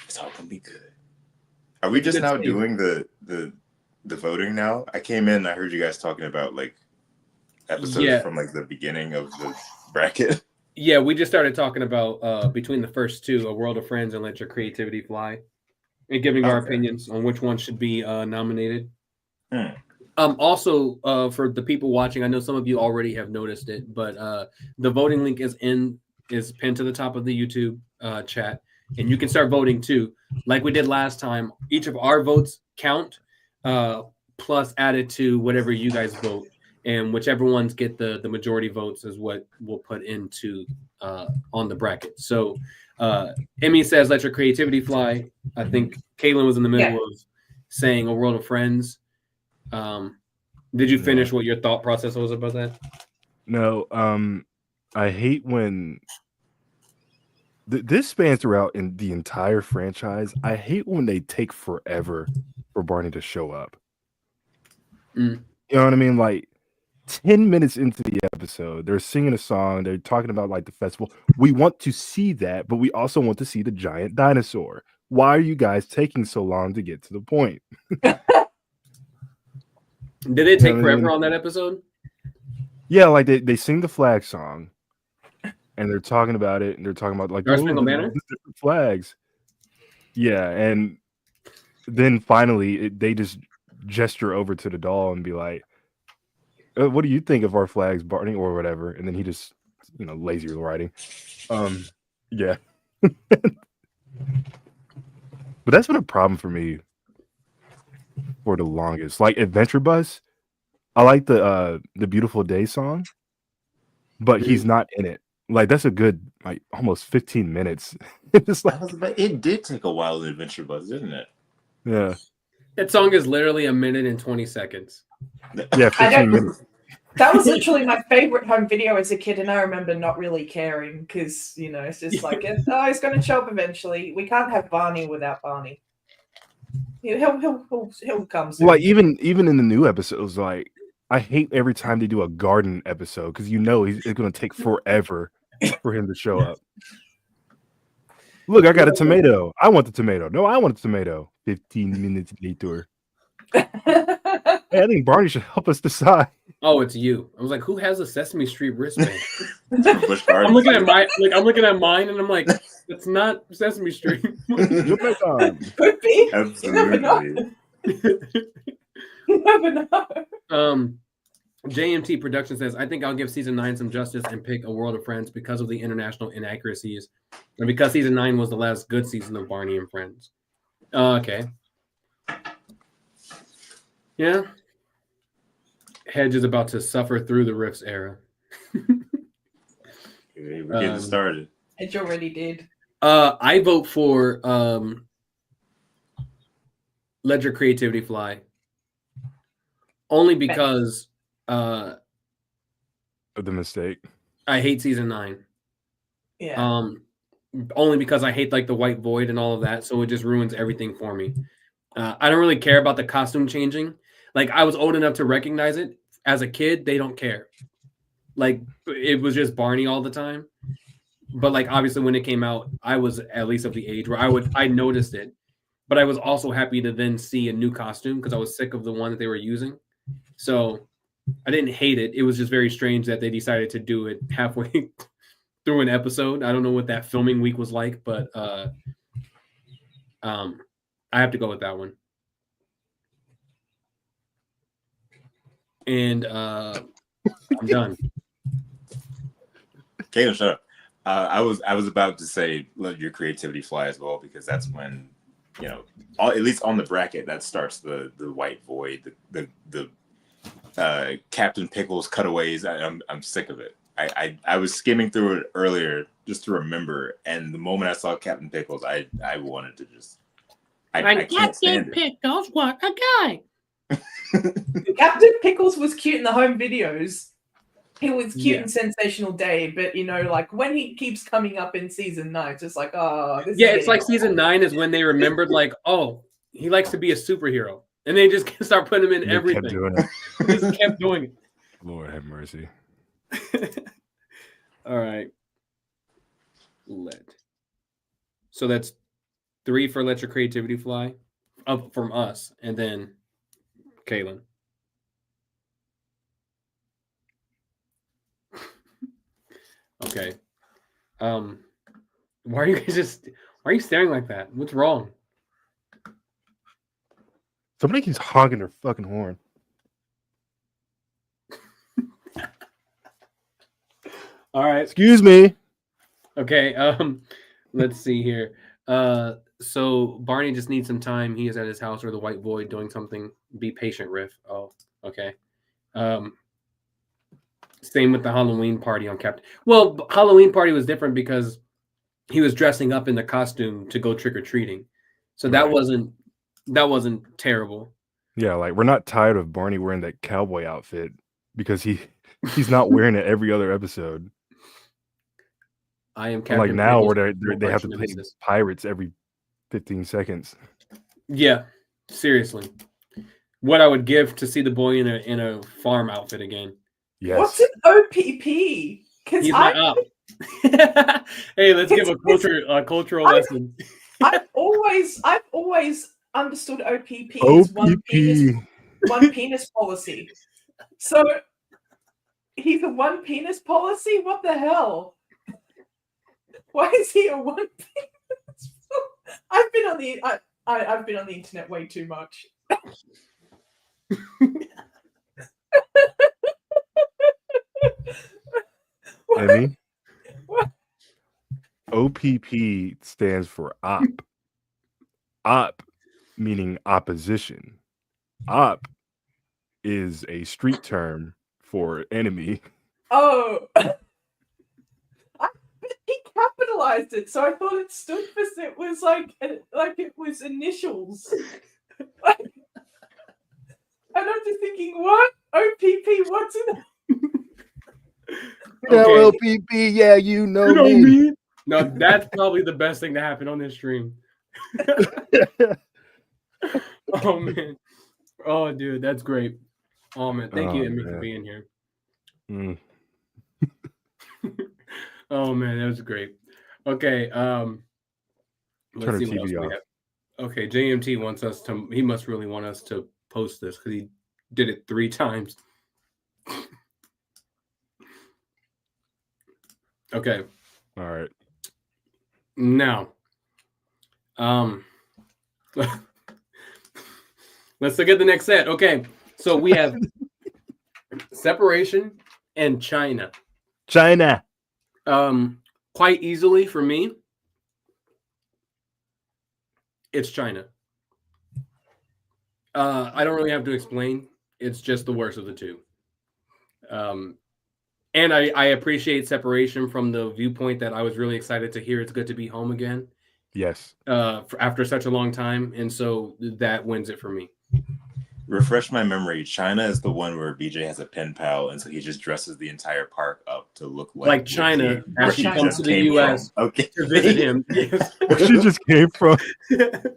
It's all gonna be good. Are we just now doing the voting now? I came in, I heard you guys talking about like episodes from like the beginning of the bracket. Yeah, we just started talking about between the first two, A World of Friends and Let Your Creativity Fly, and giving our opinions on which one should be nominated. Also, for the people watching, I know some of you already have noticed it, but the voting link is pinned to the top of the YouTube chat, and you can start voting too. Like we did last time, each of our votes count, plus added to whatever you guys vote, and whichever ones get the majority votes is what we'll put into on the bracket. So Emmy says, "Let your creativity fly." I think Kaylin was in the middle of saying A World of Friends. Did you finish what your thought process was about that? No, I hate when this spans throughout in the entire franchise. I hate when they take forever for Barney to show up. You know what I mean? Like 10 minutes into the episode, they're singing a song, they're talking about like the festival. We want to see that, but we also want to see the giant dinosaur. Why are you guys taking so long to get to the point? Did it take forever on that episode? Yeah, like they sing the flag song, and they're talking about it, and they're talking about like different flags. Yeah, and then finally they just gesture over to the doll and be like, "What do you think of our flags, Barney?" or whatever. And then he just, lazy writing. Yeah. But that's been a problem for me for the longest. Like Adventure Bus, I like the Beautiful Day song, but he's not in it. Like that's a good like almost 15 minutes. It's like, it did take a while in Adventure Bus, didn't it? Yeah. That song is literally 1 minute and 20 seconds. Yeah, 15 minutes. That was literally my favorite home video as a kid, and I remember not really caring because it's just like, he's going to show up eventually. We can't have Barney without Barney. He'll come soon. Like even in the new episodes, like I hate every time they do a garden episode because it's going to take forever for him to show up. Look, I got a tomato. I want the tomato. No, I want a tomato. 15 minutes later. Hey, I think Barney should help us decide. Oh, it's you. I was like, who has a Sesame Street wristband? I'm looking at mine, and I'm like, it's not Sesame Street. Could be. Absolutely. You never know. JMT Production says, I think I'll give season 9 some justice and pick A World of Friends because of the international inaccuracies, and because season 9 was the last good season of Barney and Friends. Okay. Yeah. Hedge is about to suffer through the Riffs era. We're getting started. Hedge already did. I vote for Let Your Creativity Fly. Only because of the mistake. I hate season 9. Yeah. Only because I hate like the white void and all of that, so it just ruins everything for me. I don't really care about the costume changing. Like I was old enough to recognize it. As a kid, they don't care. Like it was just Barney all the time. But like obviously when it came out, I was at least of the age where I noticed it. But I was also happy to then see a new costume because I was sick of the one that they were using. So I didn't hate it. It was just very strange that they decided to do it halfway through an episode. I don't know what that filming week was like, but I have to go with that one. And I'm done. Kaylin, shut up. I was about to say let your creativity fly as well, because that's when at least on the bracket that starts the white void, the Captain Pickles cutaways. I'm sick of it. I was skimming through it earlier just to remember, and the moment I saw Captain Pickles, I wanted to just I can't stand it. Pickles, what a guy! Captain Pickles was cute in the home videos. He was cute Yeah. in Sensational Day, but like when he keeps coming up in season 9, it's just like, oh, this Yeah, is it's like season 9 is when they remembered, like, oh, he likes to be a superhero, and they just start putting him in They everything. kept doing it. They just kept doing it. Lord have mercy. All right. So that's 3 for Let Your Creativity Fly, up from us, and then Kaylin. Okay. Why are you guys why are you staring like that? What's wrong? Somebody keeps honking their fucking horn. All right. Excuse me. Okay. Let's see here. So Barney just needs some time. He is at his house or the White Void doing something. Be patient, Riff. Oh, okay. Same with the Halloween party on Captain. Well, Halloween party was different because he was dressing up in the costume to go trick or treating. So that wasn't terrible. Yeah, like we're not tired of Barney wearing that cowboy outfit because he's not wearing it every other episode. I am Captain Like now Pickles, where they have to play nemesis. pirates every 15 seconds. Yeah, seriously. What I would give to see the boy in a farm outfit again. Yes. What's an OPP? Because He's not up. Hey, let's give a cultural lesson. I've always understood OPP as one penis policy. So he's a one penis policy? What the hell? Why is he a one penis? I've been on the internet way too much. Emmy? What? OPP stands for op. Op meaning opposition. Op is a street term for enemy. Oh. He capitalized it, so I thought it stood for it was like it was initials. And I'm just thinking, what? OPP, what's in Okay. OPP, yeah, you know me. No, that's probably the best thing to happen on this stream. Oh man. Oh dude, that's great. Oh man, thank you, Emmy, for being here. Mm. Oh man, that was great. Okay, let's Turn see the what else TV we off. have. Okay, JMT wants us to. He must really want us to post this because he did it 3 times. Okay. All right. Now, let's look at the next set. Okay, so we have Separation and China. China. Quite easily for me, it's China. I don't really have to explain. It's just the worst of the two. And I appreciate Separation from the viewpoint that I was really excited to hear it's good to be home again. Yes. After such a long time. And so that wins it for me. Refresh my memory. China is the one where BJ has a pen pal, and so he just dresses the entire park up to look like China where as she just comes to the came U.S. from. Okay. to visit him. Yes. Where she just came from. Because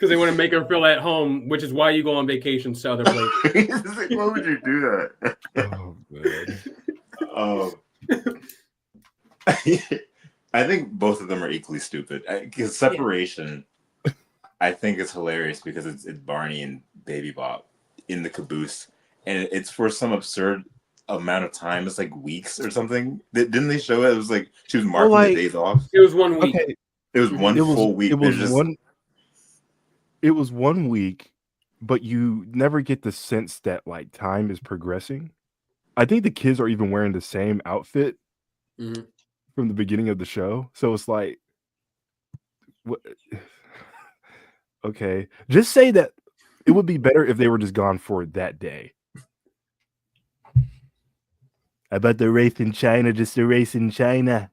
they want to make her feel at home, which is why you go on vacations to other places. It's like, why would you do that? Oh man. I think both of them are equally stupid. Because Separation, I think it's hilarious because it's Barney and Baby Bop in the caboose, and it's for some absurd amount of time. It's like weeks or something. Didn't they show it? It was like she was marking the days off. It was 1 week. Okay. It was one full week. It was 1 week, but you never get the sense that like time is progressing. I think the kids are even wearing the same outfit from the beginning of the show. So it's like, what? Okay, just say that it would be better if they were just gone for that day. About the race in China, just a race in China.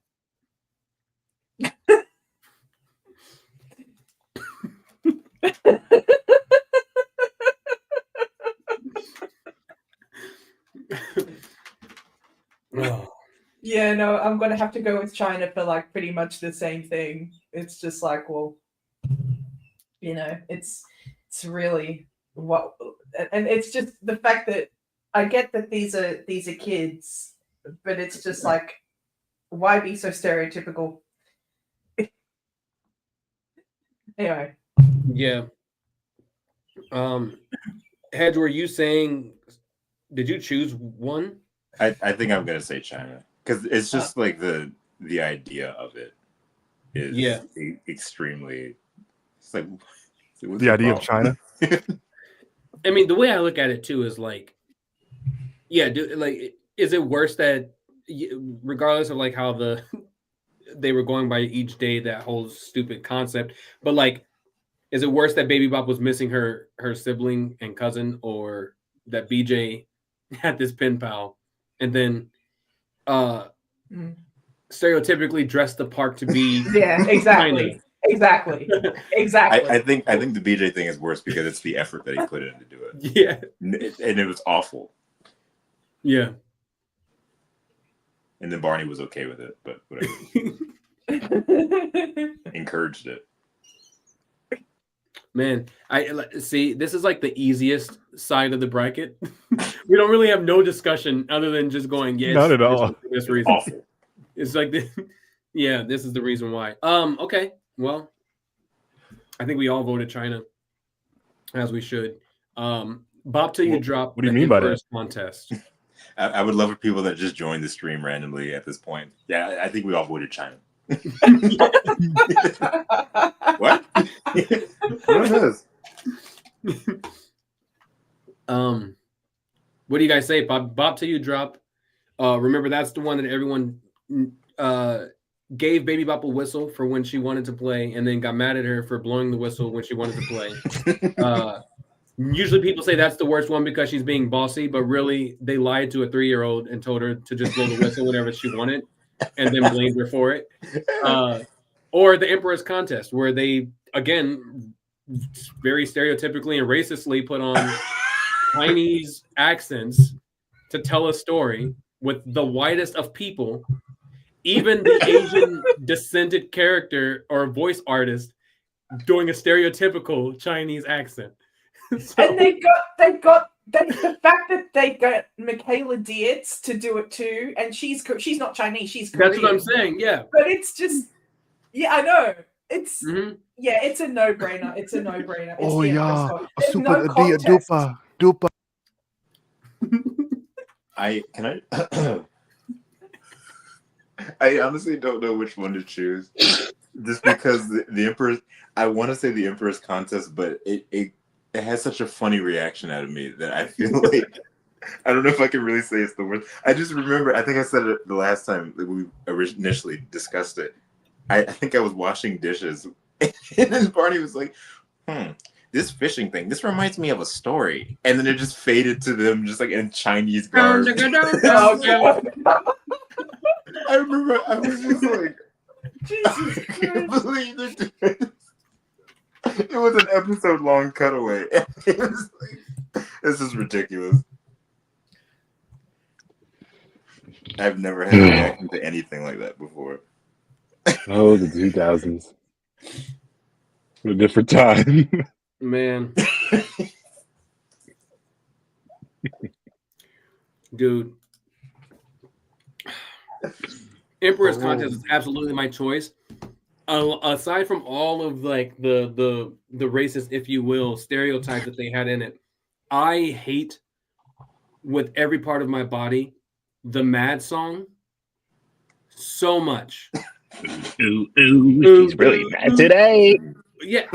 Yeah, no, I'm gonna have to go with China for like pretty much the same thing. It's just like, well, you know, it's really what, and it's just the fact that I get that these are kids, but it's just like, why be so stereotypical? Anyway, Yeah. Hedge, were you saying? Did you choose one? I think I'm gonna say China because it's just like the idea of it is extremely. It's like what's The idea of problem? China. I mean, the way I look at it too is like, yeah, is it worse that regardless of like how they were going by each day, that whole stupid concept, but like, is it worse that Baby Bop was missing her sibling and cousin, or that BJ had this pen pal and then stereotypically dressed the part to be exactly. Exactly. I think the BJ thing is worse because it's the effort that he put in to do it. Yeah. And it was awful. Yeah. And then Barney was okay with it, but whatever. Encouraged it. Man, I see. This is like the easiest side of the bracket. We don't really have no discussion other than just going, yes, not at all. This reason. Awful. It's like, yeah, this is the reason why. Okay, well, I think we all voted China, as we should. Bob, till you drop. What do you mean by that? Contest. I would love for people that just joined the stream randomly at this point. Yeah, I think we all voted China. What? What is this? What do you guys say, Bob? Bob, till you drop. Remember, that's the one that everyone gave Baby Bop a whistle for when she wanted to play, and then got mad at her for blowing the whistle when she wanted to play. Usually, people say that's the worst one because she's being bossy, but really, they lied to a 3-year-old and told her to just blow the whistle whenever she wanted, and then blamed her for it. Or the Emperor's Contest, where they again very stereotypically and racistly put on Chinese accents to tell a story with the whitest of people. Even the Asian descended character or voice artist doing a stereotypical Chinese accent. So, and they got the fact that they got Michaela Dietz to do it too, and she's not Chinese, she's Korean. That's what I'm saying, yeah. But it's just, yeah, I know. It's yeah, it's a no-brainer. It's a no-brainer. It's oh yeah, super duper. I I honestly don't know which one to choose, just because the Emperor's. I want to say the Emperor's Contest, but it has such a funny reaction out of me that I feel like I don't know if I can really say it's the worst. I just remember, I think I said it the last time that we initially discussed it. I think I was washing dishes, and then Barney was like, this fishing thing, this reminds me of a story. And then it just faded to them just like in Chinese garb. I remember I was just like, Jesus, I can't believe they're doing this. It was an episode-long cutaway. It was like, this is ridiculous. I've never had a reaction to anything like that before. Oh, the 2000s. What a different time. Man. Dude. Emperor's Contest is absolutely my choice. Aside from all of like the racist, if you will, stereotypes that they had in it, I hate with every part of my body the Mad song so much. He's really mad today. Yeah,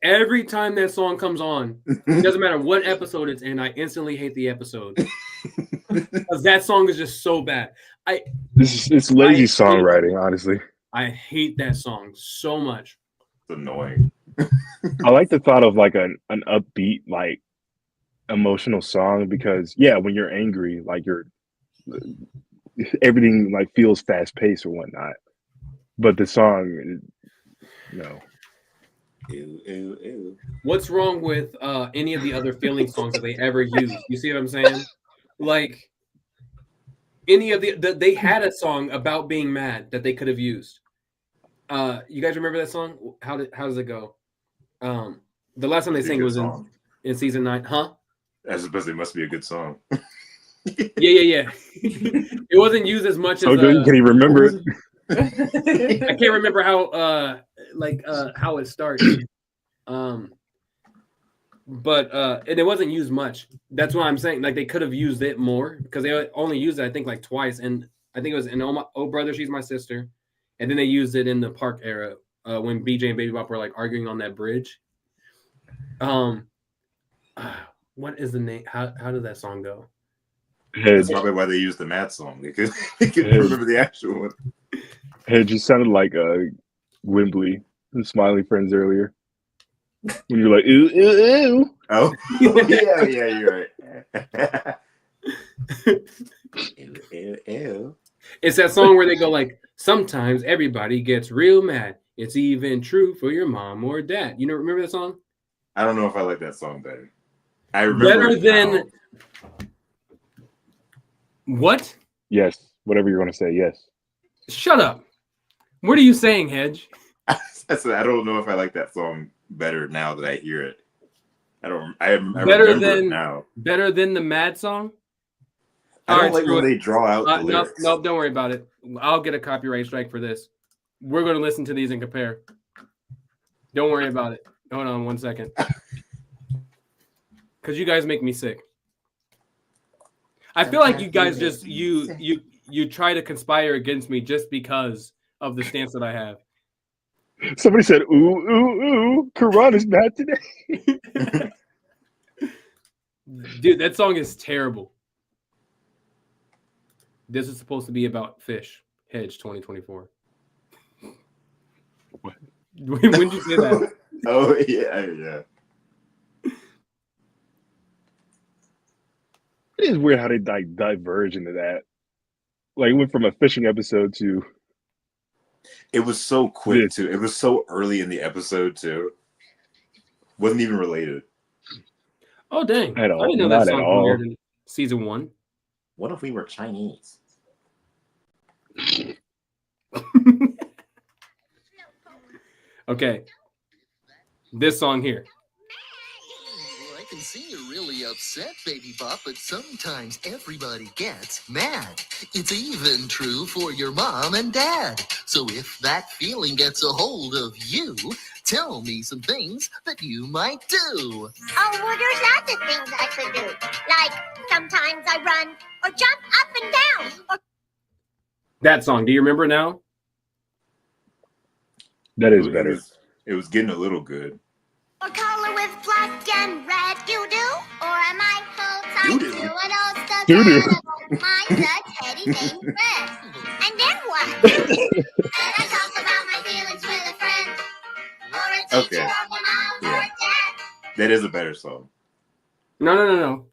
every time that song comes on, it doesn't matter what episode it's in, I instantly hate the episode because that song is just so bad. It's lazy songwriting, honestly. I hate that song so much. It's annoying. I like the thought of like an upbeat, like emotional song because when you're angry, like everything like feels fast paced or whatnot. But the song, no. Ew, ew, ew. What's wrong with any of the other feeling songs that they ever use? You see what I'm saying? Like any of they had a song about being mad that they could have used. You guys remember that song? How does it go? The last time they sang was in season 9, huh? As opposed to it must be a good song. Yeah. It wasn't used as much So as good you can't even remember it. I can't remember how how it starts. But and it wasn't used much. That's why I'm saying like they could have used it more because they only used it I think like twice, and I think it was in Oh Brother She's My Sister, and then they used it in the park era when BJ and Baby Bop were like arguing on that bridge. What is the name? How does that song go? That's probably why they used the Mad song because they couldn't remember the actual one. It just sounded like Wembley, the Smiley Friends earlier. When you're like, ew, ew, ew. Oh, yeah, you're right. Ew, ew, ew. It's that song where they go like, sometimes everybody gets real mad. It's even true for your mom or dad. You know, remember that song? I don't know if I like that song better. I remember better than what? Yes, whatever you're going to say. Yes. Shut up. What are you saying, Hedge? I don't know if I like that song better now that I hear it. I remember it now. Better than the Mad song? I don't like when they draw out the lyrics. Nope, don't worry about it. I'll get a copyright strike for this. We're going to listen to these and compare. Don't worry about it. Hold on 1 second. Because you guys make me sick. I feel like you guys just you try to conspire against me just because of the stance that I have. Somebody said, ooh, ooh, ooh, Kerron is mad today. Dude, that song is terrible. This is supposed to be about fish. Hedge 2024. What? When did you say that? Oh, yeah. It is weird how they diverge into that. Like, it went from a fishing episode to... It was so quick, too. It was so early in the episode, too. Wasn't even related. Oh, dang. At all. I didn't know that song premiered in season 1. What if we were Chinese? Okay. This song here. I can see you're really upset, Baby Bop, but sometimes everybody gets mad. It's even true for your mom and dad. So if that feeling gets a hold of you, tell me some things that you might do. Oh, well, there's lots of things I could do. Like, sometimes I run or jump up and down. Or... That song. Do you remember now? That is better. It was getting a little good. Or color with black and red, you do? Or am I whole time doing all stuff that the teddy named Red? And then what? Then I talk about my feelings with a friend. Or a teacher, or my mom, or a dad. That is a better song. No.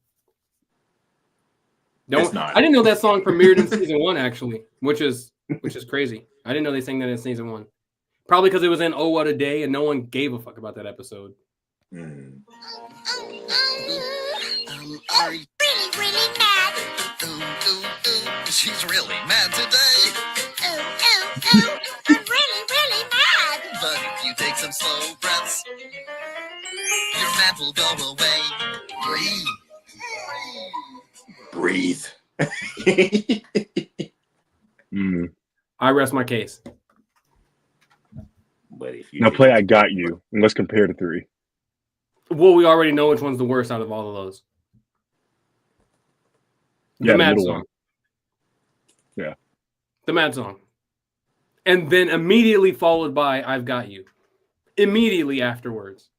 It's not. I didn't know that song premiered in season 1, actually, which is crazy. I didn't know they sang that in season 1. Probably because it was in Oh What a Day and no one gave a fuck about that episode. Are you really, really mad? She's really mad today. I'm really, really mad. But if you take some slow breaths, your mad will go away. Breathe. I rest my case. But if you Now play I Got You, and let's compare the three. Well, we already know which one's the worst out of all of those. The Mad song. Yeah. The Mad song. And then immediately followed by I've Got You. Immediately afterwards.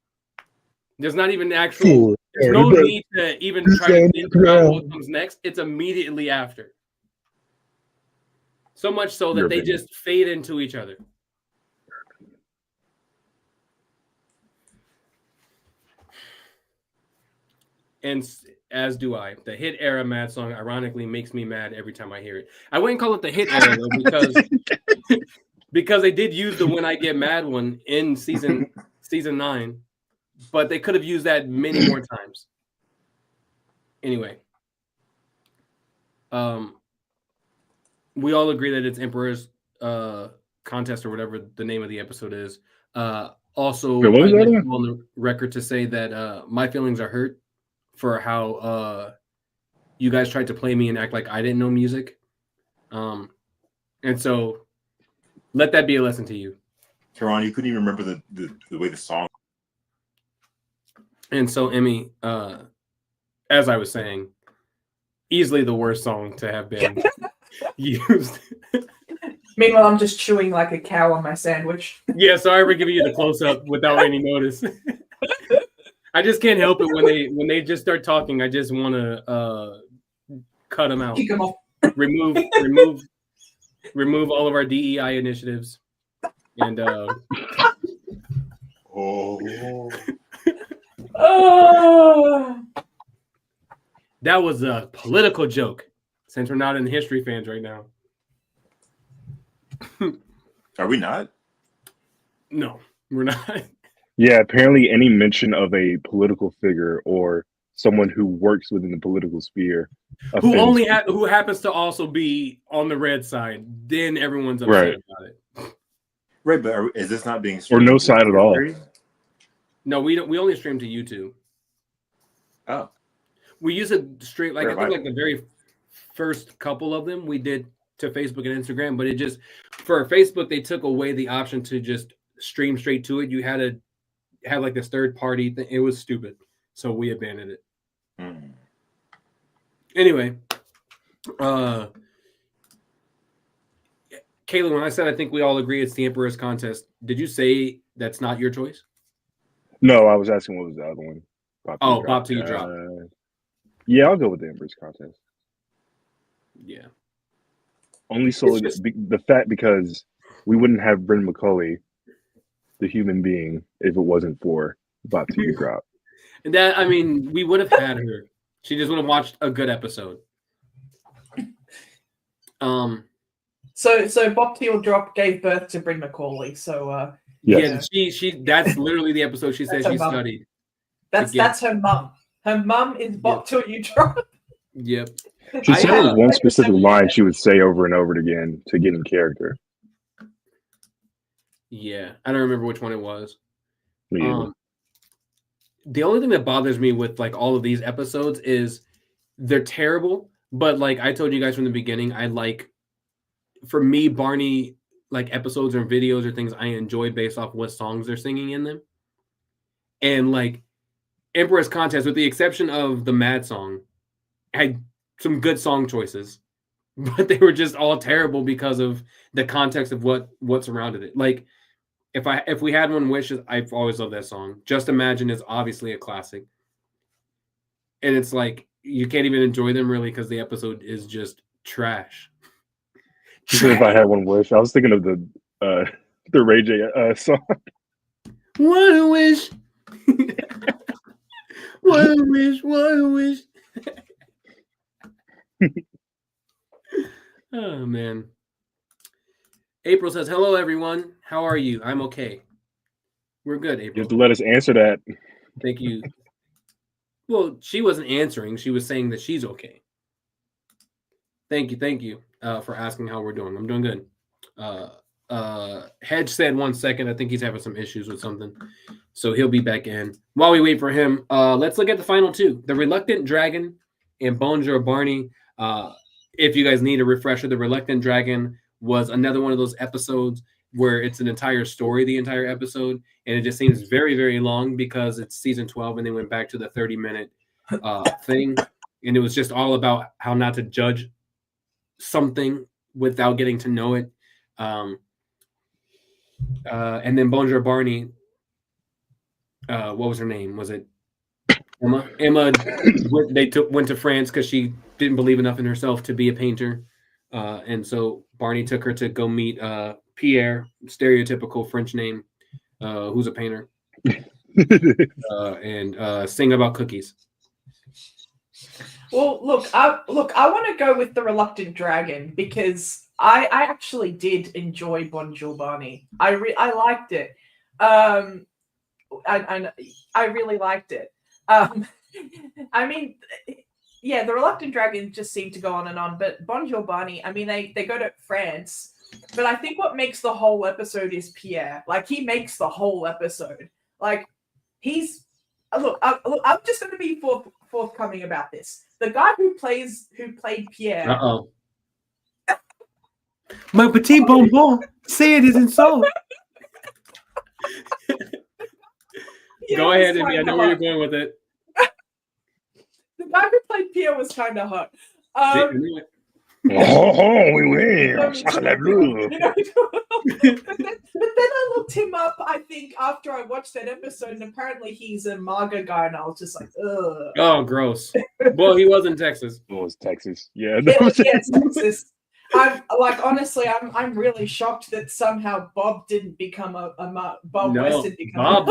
There's not even actual... There's no need to even try to think about what comes next. It's immediately after. So much so that they just fade into each other. And as do I. The hit era Mad song ironically makes me mad every time I hear it. I wouldn't call it the hit era though, because they did use the When I Get Mad one in season 9, but they could have used that many more times. Anyway, we all agree that it's Emperor's contest or whatever the name of the episode is. Also, Wait, what was I'd that like to again? go on the record to say that my feelings are hurt for how you guys tried to play me and act like I didn't know music. And so let that be a lesson to you. Kerron, you couldn't even remember the way the song. And so, Emmy, as I was saying, easily the worst song to have been used. Meanwhile, I'm just chewing like a cow on my sandwich. Yeah, sorry for giving you the close up without any notice. I just can't help it when they just start talking. I just want to cut them out. Kick 'em off. remove all of our DEI initiatives, and Oh. that was a political joke. Since we're not in history fans right now. Are we not? No, we're not. Yeah, apparently any mention of a political figure or someone who works within the political sphere who happens to also be on the red side, then everyone's upset Right. about it. Right, but is this not being or no side at all? No, we don't. We only stream to YouTube. Oh, We use it straight. Like Where I think, am I? like the very first couple of them we did to Facebook and Instagram, but it just for Facebook they took away the option to just stream straight to it. You had to have like this third party thing. It was stupid, so we abandoned it. Hmm. Anyway, Kayla, when I said I think we all agree it's the Emperor's contest, did you say that's not your choice? No, I was asking what was the other one. Bop Till You Drop. Yeah, I'll go with the Emperor's contest. Yeah. Only solely just- the fact because we wouldn't have Bryn McCulley, the human being, if it wasn't for Bop Till You Drop. And that, I mean, we would have had her. She just would have watched a good episode. So Bop Till You Drop gave birth to Bryn McCauley. So Yes. Yeah, she that's literally the episode she said That's her she mum. studied. that's her mum. Her mum is Bop Till You Drop. Yep. She I, said uh, one specific line she would say over and over again to get in character. Yeah. I don't remember which one it was. Me either. The only thing that bothers me with like all of these episodes is they're terrible, but like I told you guys from the beginning, I like, for me, Barney like episodes or videos or things I enjoy based off what songs they're singing in them. And like Emperor's Contest, with the exception of the Mad song, had some good song choices, but they were just all terrible because of the context of what surrounded it. Like if we had one wish, I've always loved that song. Just Imagine is obviously a classic. And it's like you can't even enjoy them really because the episode is just trash. She said if I had one wish, I was thinking of the Ray J song. What a wish. What a wish, what a wish. Oh man. April says, hello everyone. How are you? I'm okay. We're good, You April. have to let us answer that. Thank you. Well, she wasn't answering. She was saying that she's okay. Thank you for asking how we're doing. I'm doing good. Hedge said 1 second. I think he's having some issues with something. So he'll be back in. While we wait for him, let's look at the final two. The Reluctant Dragon and Bonjour Barney. If you guys need a refresher, The Reluctant Dragon was another one of those episodes where it's an entire story, the entire episode, and it just seems very, very long because it's season 12 and they went back to the 30-minute thing. And it was just all about how not to judge something without getting to know it. And then Bonjour Barney, what was her name? Was it Emma? Emma, went to France because she didn't believe enough in herself to be a painter. And so Barney took her to go meet Pierre, stereotypical French name, who's a painter, and sing about cookies. Well, look, I want to go with The Reluctant Dragon because I actually did enjoy Bonjour Barney. I liked it. I really liked it. I mean, yeah, the Reluctant Dragon just seemed to go on and on. But Bonjour Barney, I mean, they go to France, but I think what makes the whole episode is Pierre. Like, he makes the whole episode. Like, he's look. I'm just going to be forthcoming about this. The guy who played Pierre. Uh-oh. My petit bonbon, say it isn't so. Go ahead, Amy. I know where you're going with it. The guy who played Pierre was kind of hot. Oh, we win. But then I looked him up, I think, after I watched that episode, and apparently he's a MAGA guy, and I was just like, ugh. Oh, gross. Well, he was in Texas. It was Texas. Yeah. It's Texas. I'm like, honestly, I'm really shocked that somehow Bob didn't become Bob West didn't become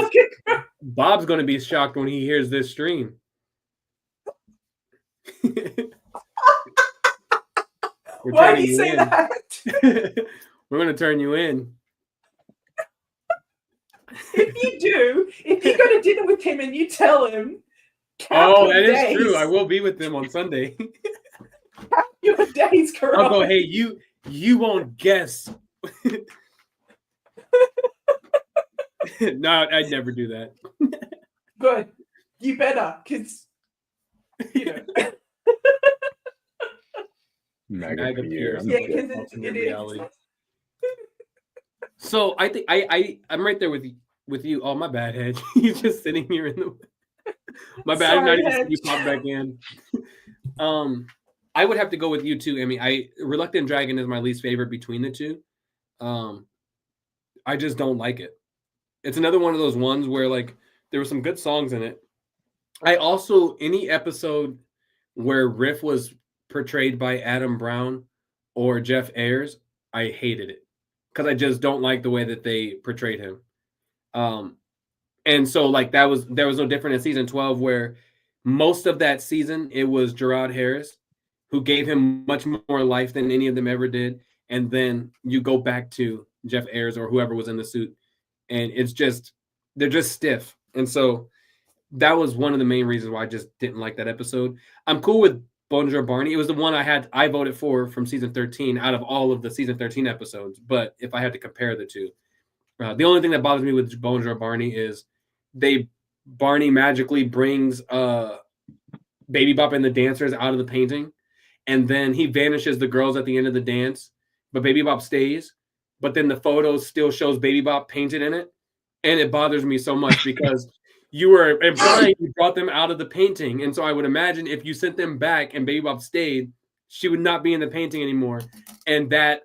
Bob's going to be shocked when he hears this stream. Why do you say that? We're going to turn you in. If you go to dinner with him and you tell him, oh, that is true. I will be with them on Sunday. Count your days, Kerron. I'll go, hey, you won't guess. No, I'd never do that. Good. You better, because, you know. Mega Pierre. Yeah, because it is. So I think I'm right there with you. Oh, my bad, Hedge. You're just sitting here in the. My bad. Sorry, I'm not even Hedge. you pop back in. I would have to go with you too, Emmy. Reluctant Dragon is my least favorite between the two. I just don't like it. It's another one of those ones where like there were some good songs in it. I also any episode where Riff was portrayed by Adam Brown or Jeff Ayers, I hated it because I just don't like the way that they portrayed him. And so like there was no different in season 12 where most of that season it was Gerard Harris who gave him much more life than any of them ever did. And then you go back to Jeff Ayers or whoever was in the suit, and they're just stiff. And so that was one of the main reasons why I just didn't like that episode. I'm cool with Bonjour Barney. It was the one I voted for from season 13 out of all of the season 13 episodes. But if I had to compare the two, the only thing that bothers me with Bonjour Barney is Barney magically brings Baby Bop and the dancers out of the painting, and then he vanishes the girls at the end of the dance, but Baby Bop stays. But then the photo still shows Baby Bop painted in it, and it bothers me so much because you were implying you brought them out of the painting, and so I would imagine if you sent them back and Baby Bop stayed, she would not be in the painting anymore, and that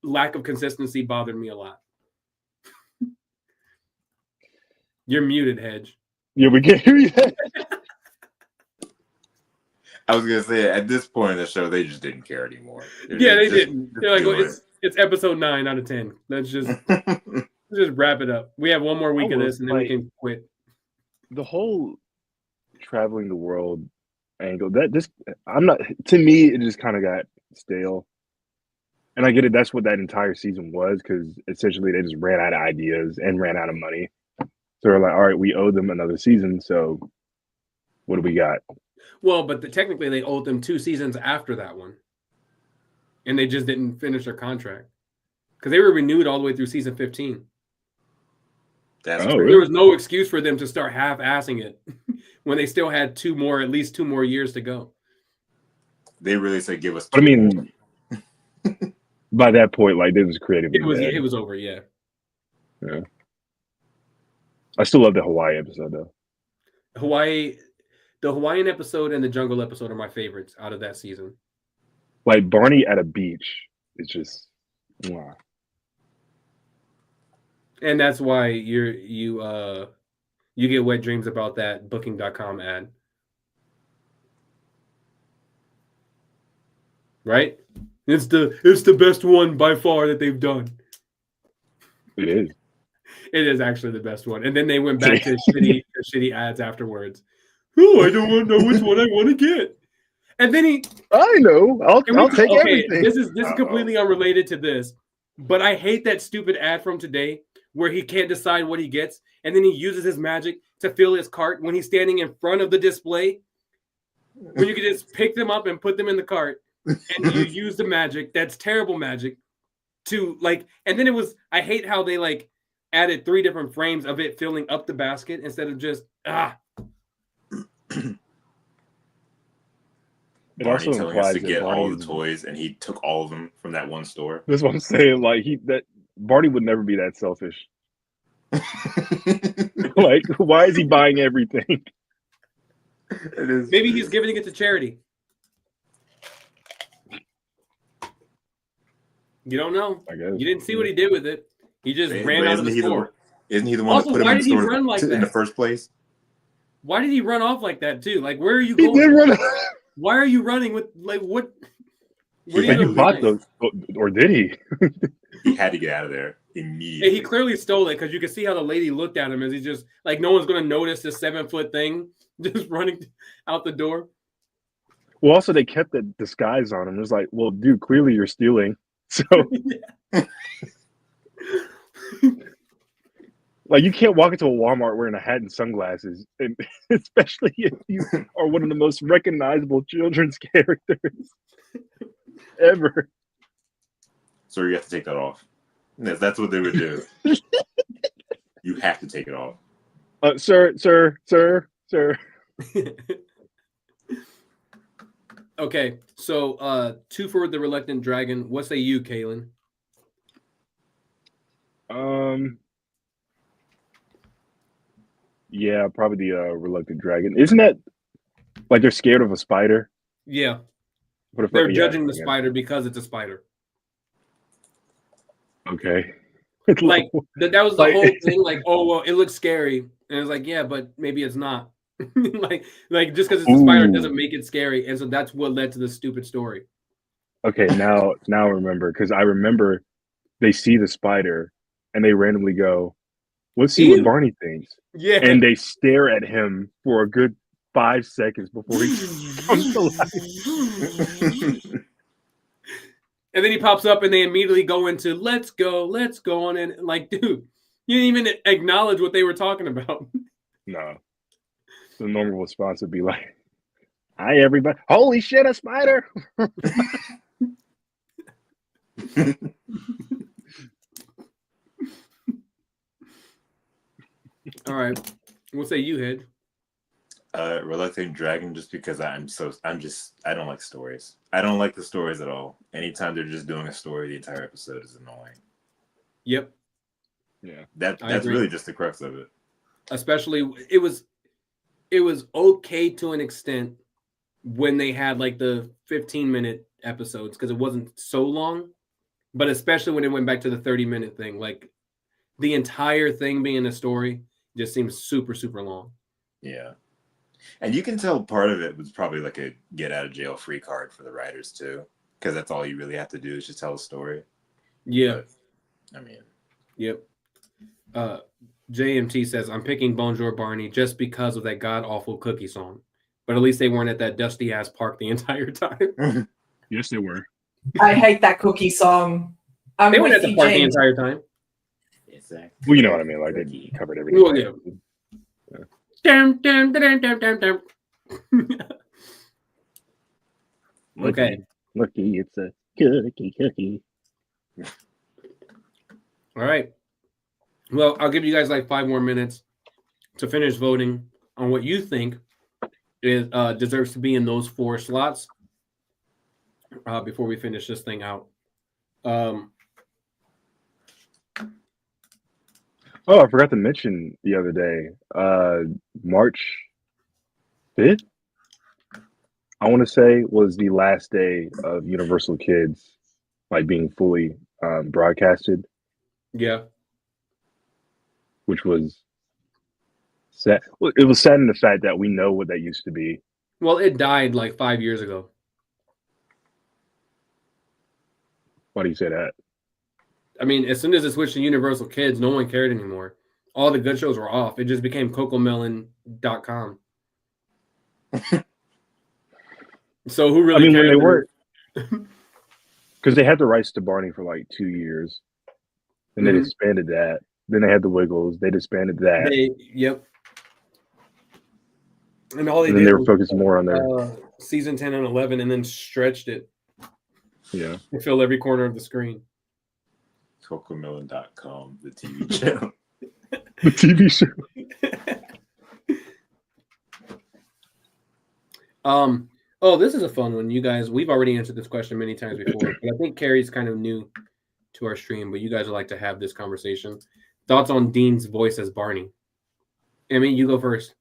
lack of consistency bothered me a lot. You're muted, Hedge. Yeah, we can hear you. I was gonna say at this point in the show, they just didn't care anymore. They didn't. They're like, well, it's episode 9 out of 10. Let's just wrap it up. We have one more week of this, and then we can quit. The whole traveling the world angle to me, it just kind of got stale. And I get it. That's what that entire season was, because essentially they just ran out of ideas and ran out of money. So they're like, all right, we owe them another season. So what do we got? Well, but technically they owed them 2 seasons after that one. And they just didn't finish their contract. Because they were renewed all the way through season 15. There was no excuse for them to start half-assing it when they still had at least 2 more years to go. They really said give us 2 I mean, by that point, like, this was creative. It was over, yeah. Yeah. I still love the Hawaii episode, though. The Hawaiian episode and the jungle episode are my favorites out of that season. Like Barney at a beach, it's just wow. And that's why you get wet dreams about that Booking.com ad, right? It's the best one by far that they've done. It is. It is actually the best one. And then they went back to shitty ads afterwards. Oh, I don't know which one I want to get. And then I know. I'll take everything. This is completely unrelated to this, but I hate that stupid ad from today where he can't decide what he gets, and then he uses his magic to fill his cart when he's standing in front of the display. when you could just pick them up and put them in the cart, and you use the magic. That's terrible magic. To like, and then it was. I hate how they like added 3 different frames of it filling up the basket instead of just It Barney also telling us implies to that get all Barney the toys, and he took all of them from that one store. That's what I'm saying. Like that Barney would never be that selfish. Like, why is he buying everything? It is. maybe he's giving it to charity. You don't know. I guess You didn't see what he did with it. He just ran out of the store. Isn't he the one Also, that put him why in did the he store run like in that? the first place? Why did he run off like that too? Like, where are you He going? did run. Why are you running with like what? Where He do you He go bought flying? those, or did he? He had to get out of there And immediately. he clearly stole it because you can see how the lady looked at him as he just like no one's gonna notice this 7-foot thing just running out the door. Well, also they kept the disguise on him. It was like, well, dude, clearly you're stealing. So, like, you can't walk into a Walmart wearing a hat and sunglasses, and especially if you are one of the most recognizable children's characters ever. So you have to take that off. Yes, that's what they would do. You have to take it off. Sir. Okay, so 2 for the Reluctant Dragon. What say you, Kaylin? Yeah, probably the Reluctant Dragon. Isn't that like they're scared of a spider? Yeah, What if they're judging the spider because it's a spider. Okay. Like that was the Like- whole thing. Like, oh well, it looks scary, and it's like, yeah, but maybe it's not. like just because it's a spider Ooh. doesn't make it scary, and so that's what led to the stupid story. Okay, now I remember, because I remember they see the spider and they randomly go, let's see Ew. what Barney thinks. Yeah, And they stare at him for a good 5 seconds before he comes to life. and then he pops up, and they immediately go into let's go on, and like, dude, you didn't even acknowledge what they were talking about. No. The normal response would be like, hi, everybody. Holy shit, a spider. All right, we'll say you, Head. Reluctant Dragon, just because I don't like stories. I don't like the stories at all. Anytime they're just doing a story, the entire episode is annoying. Yep. Yeah. That's agree. really just the crux of it. Especially it was okay to an extent when they had like the 15-minute episodes because it wasn't so long, but especially when it went back to the 30-minute thing, like the entire thing being a story just seems super, super long. Yeah. And you can tell part of it was probably like a get out of jail free card for the writers too, because that's all you really have to do is just tell a story. Yeah. But, I mean, yep. JMT says, I'm picking Bonjour Barney just because of that god-awful cookie song. But at least they weren't at that dusty-ass park the entire time. Yes, they were. I hate that cookie song. They weren't at the park the entire time. exactly. Well, you know what I mean. Like, they covered everything. Well, yeah. Dum, dum, dum, dum, dum, dum. Okay. Looky, it's a cookie. All right. Well, I'll give you guys like 5 more minutes to finish voting on what you think is deserves to be in those 4 slots before we finish this thing out. Oh, I forgot to mention the other day, March 5th, I want to say, was the last day of Universal Kids, like being fully broadcasted, Yeah. which was sad. Well, it was sad in the fact that we know what that used to be. Well, it died like 5 years ago. Why do you say that? I mean, as soon as it switched to Universal Kids, no one cared anymore. All the good shows were off. It just became CocoMelon.com. So who really I mean, when cared? they were, because they had the rights to Barney for like 2 years, and they disbanded that. Then they had the Wiggles. They disbanded that. Yep. And all And then they were focused more on their season 10 and 11, and then stretched it. Yeah. To fill every corner of the screen. CocoMelon.com, the TV channel. The TV show. Oh, this is a fun one. You guys, we've already answered this question many times before, but I think Carrie's kind of new to our stream, but you guys would like to have this conversation. Thoughts on Dean's voice as Barney? Emmy, you go first.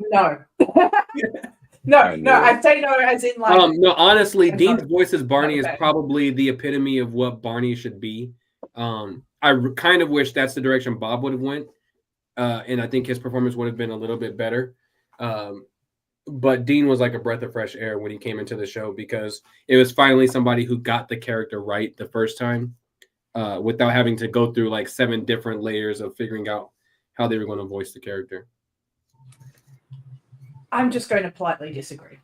No. No, I'd say no as in like no, honestly, Dean's voice as Barney is probably the epitome of what Barney should be. I kind of wish that's the direction Bob would have went. And I think his performance would have been a little bit better. But Dean was like a breath of fresh air when he came into the show because it was finally somebody who got the character right the first time without having to go through like 7 different layers of figuring out how they were going to voice the character. I'm just going to politely disagree.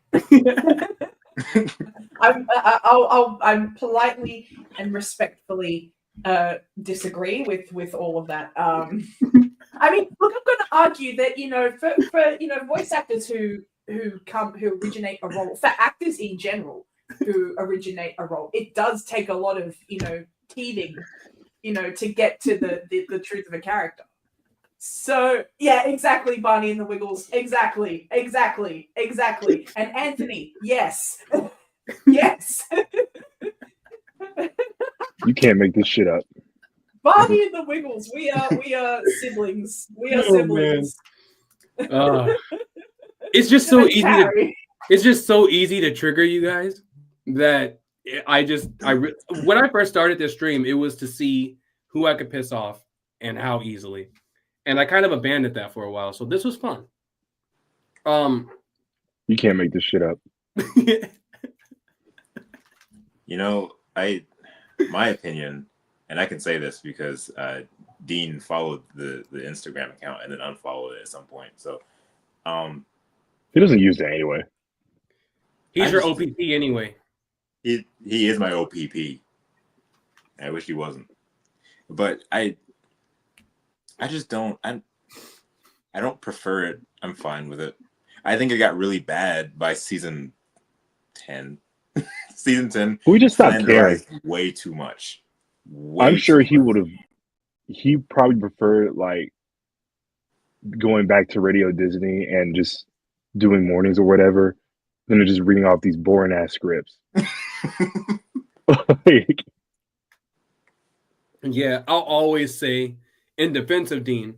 I'm politely and respectfully disagree with all of that. I mean, look, I'm going to argue that for voice actors who originate a role, for actors in general who originate a role, it does take a lot of teething, to get to the truth of a character. So yeah, exactly, Barney and the Wiggles. Exactly. And Anthony, yes. Yes. You can't make this shit up. Barney and the Wiggles. We are siblings. We are siblings. It's just so easy. It's just so easy to trigger you guys that when I first started this stream, it was to see who I could piss off and how easily. And I kind of abandoned that for a while. So this was fun. You can't make this shit up. My opinion, and I can say this because Dean followed the Instagram account and then unfollowed it at some point. So he doesn't use that anyway. He's your OPP anyway. He is my OPP. I wish he wasn't. But I just don't. I don't prefer it. I'm fine with it. I think it got really bad by season 10. Season 10. We just stopped caring way too much. I'm sure he would have. He probably preferred like going back to Radio Disney and just doing mornings or whatever than just reading off these boring ass scripts. Yeah, I'll always say, in defense of Dean,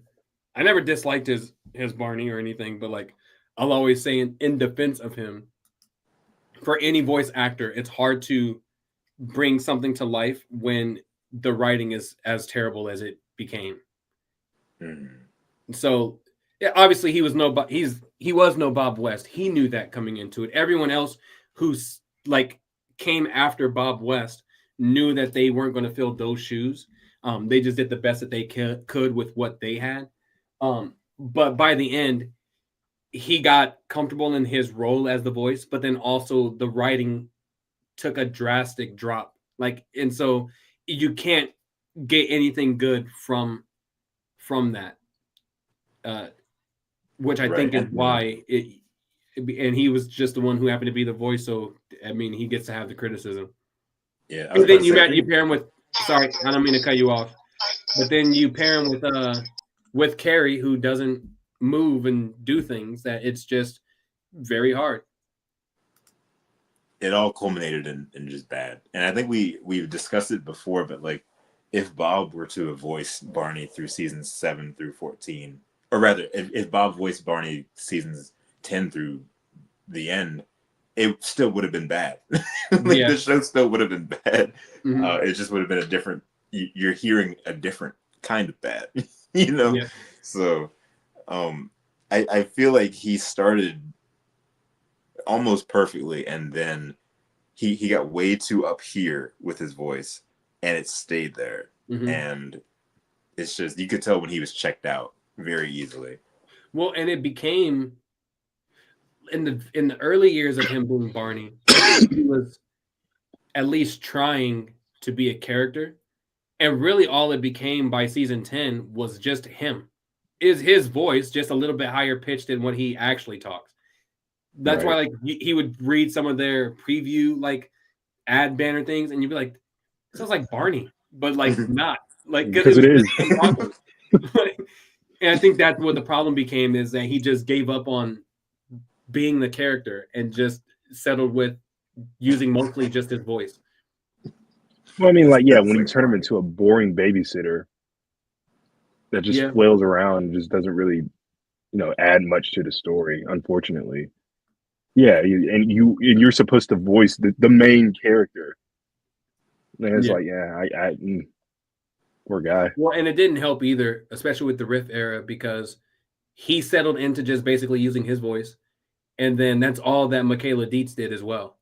I never disliked his Barney or anything, but like I'll always say in defense of him, for any voice actor, it's hard to bring something to life when the writing is as terrible as it became. So yeah, obviously he was no Bob West. He knew that coming into it. Everyone else who's like came after Bob West knew that they weren't going to fill those shoes. They just did the best that they could with what they had. But by the end, he got comfortable in his role as the voice, but then also the writing took a drastic drop. And so you can't get anything good from that, which I think is why and he was just the one who happened to be the voice. So, I mean, he gets to have the criticism. Yeah. And then you pair him with, sorry, I don't mean to cut you off, but then you pair him with Carrie, who doesn't move and do things, that it's just very hard. It all culminated in just bad. And I think we've discussed it before, but like if Bob were to have voiced Barney through seasons 7 through 14, or rather if Bob voiced Barney seasons 10 through the end, it still would have been bad. The show still would have been bad. It just would have been a different, you're hearing a different kind of bad, Yeah. So I feel like he started almost perfectly, and then he got way too up here with his voice, and it stayed there. And it's just, you could tell when he was checked out very easily. Well, and it became in the early years of him being Barney, he was at least trying to be a character, and really all it became by season 10 was just him. is his voice, just a little bit higher pitched than what he actually talks. That's why, like, he would read some of their preview, like, ad banner things, and you'd be like, sounds like Barney, but like not like because it is. And I think that's what the problem became, is that he just gave up on being the character and just settled with using mostly just his voice. Well, I mean, like, yeah, when you turn him into a boring babysitter that just flails around and just doesn't really, add much to the story, unfortunately. Yeah, you're supposed to voice the main character. And it's like, poor guy. Well, and it didn't help either, especially with the Riff era, because he settled into just basically using his voice. And then that's all that Michaela Dietz did as well.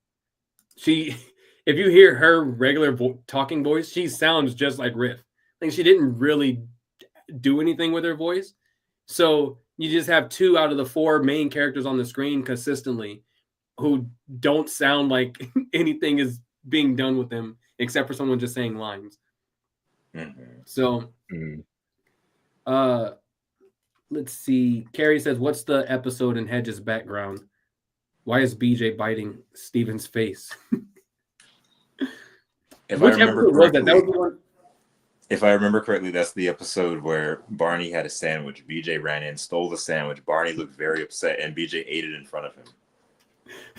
If you hear her regular talking voice, she sounds just like Riff. Like, she didn't really do anything with her voice. So you just have 2 out of the 4 main characters on the screen consistently who don't sound like anything is being done with them except for someone just saying lines. So, let's see. Carrie says, what's the episode in Hedge's background? Why is BJ biting Steven's face? If I remember correctly, that's the episode where Barney had a sandwich. BJ ran in, stole the sandwich. Barney looked very upset, and BJ ate it in front of him.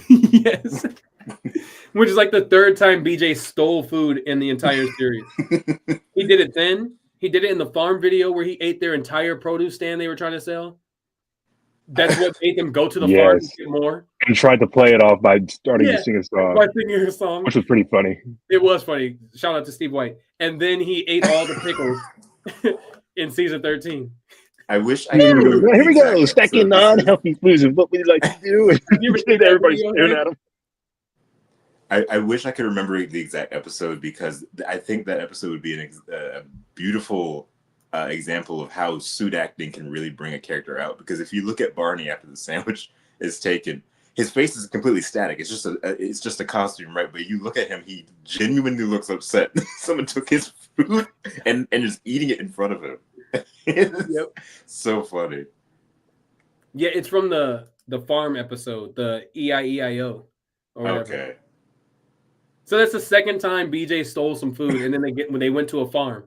Yes. Which is like the 3rd time BJ stole food in the entire series. He did it then. He did it in the farm video where he ate their entire produce stand they were trying to sell. That's what made them go to the farm to get more. And tried to play it off by starting to sing a song. By singing a song. Which was pretty funny. It was funny. Shout out to Steve White. And then he ate all the pickles in season 13. I wish I Here we go, stacking non-healthy foods and what we like to do. And everybody's staring at him. I wish I could remember the exact episode, because I think that episode would be a beautiful example of how suit acting can really bring a character out. Because if you look at Barney after the sandwich is taken, his face is completely static. It's just a costume, right? But you look at him, he genuinely looks upset. Someone took his food and just eating it in front of him. So funny. Yeah, it's from the farm episode, the EIEIO. Or whatever. Okay. So that's the 2nd time BJ stole some food, and then when they went to a farm.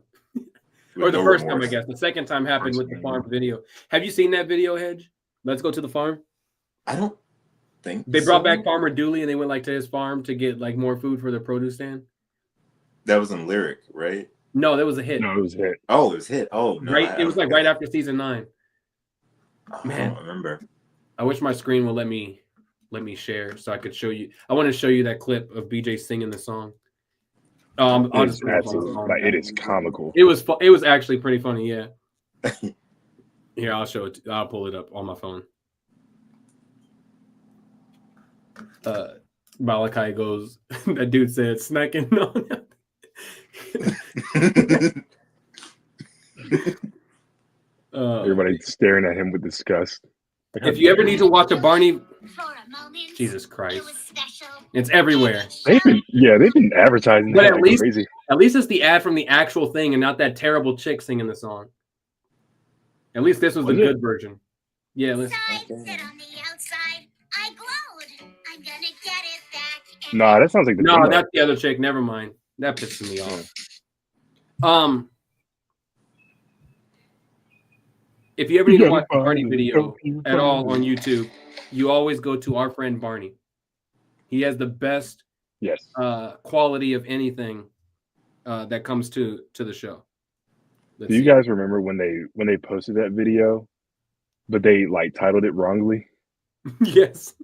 Or the first time, I guess. The 2nd time happened with the farm video. Have you seen that video, Hedge? Let's go to the farm. I don't think they brought back Farmer Dooley, and they went to his farm to get more food for their produce stand. That was in Lyric, right? No, that was a hit. No, it was a hit. Oh, it was a hit. Oh, no. Right. It was right after season 9. Man, I don't remember. I wish my screen will let me share so I could show you. I want to show you that clip of BJ singing the song. It is comical. It was actually pretty funny. Yeah. Here, I'll show it. I'll pull it up on my phone. Malachi goes. That dude said snacking on. Everybody staring at him with disgust. If you ever need to watch a Barney, Jesus Christ, it's everywhere. They've been advertising. But at least it's the ad from the actual thing and not that terrible chick singing the song. At least this was the good version. Yeah, listen. Nah, that sounds like No, that's the other chick. Never mind. That pisses me off. If you ever need to watch a Barney video at all on YouTube, you always go to our friend Barney. He has the best quality of anything that comes to the show. Do you guys remember when they posted that video, but they titled it wrongly? Yes.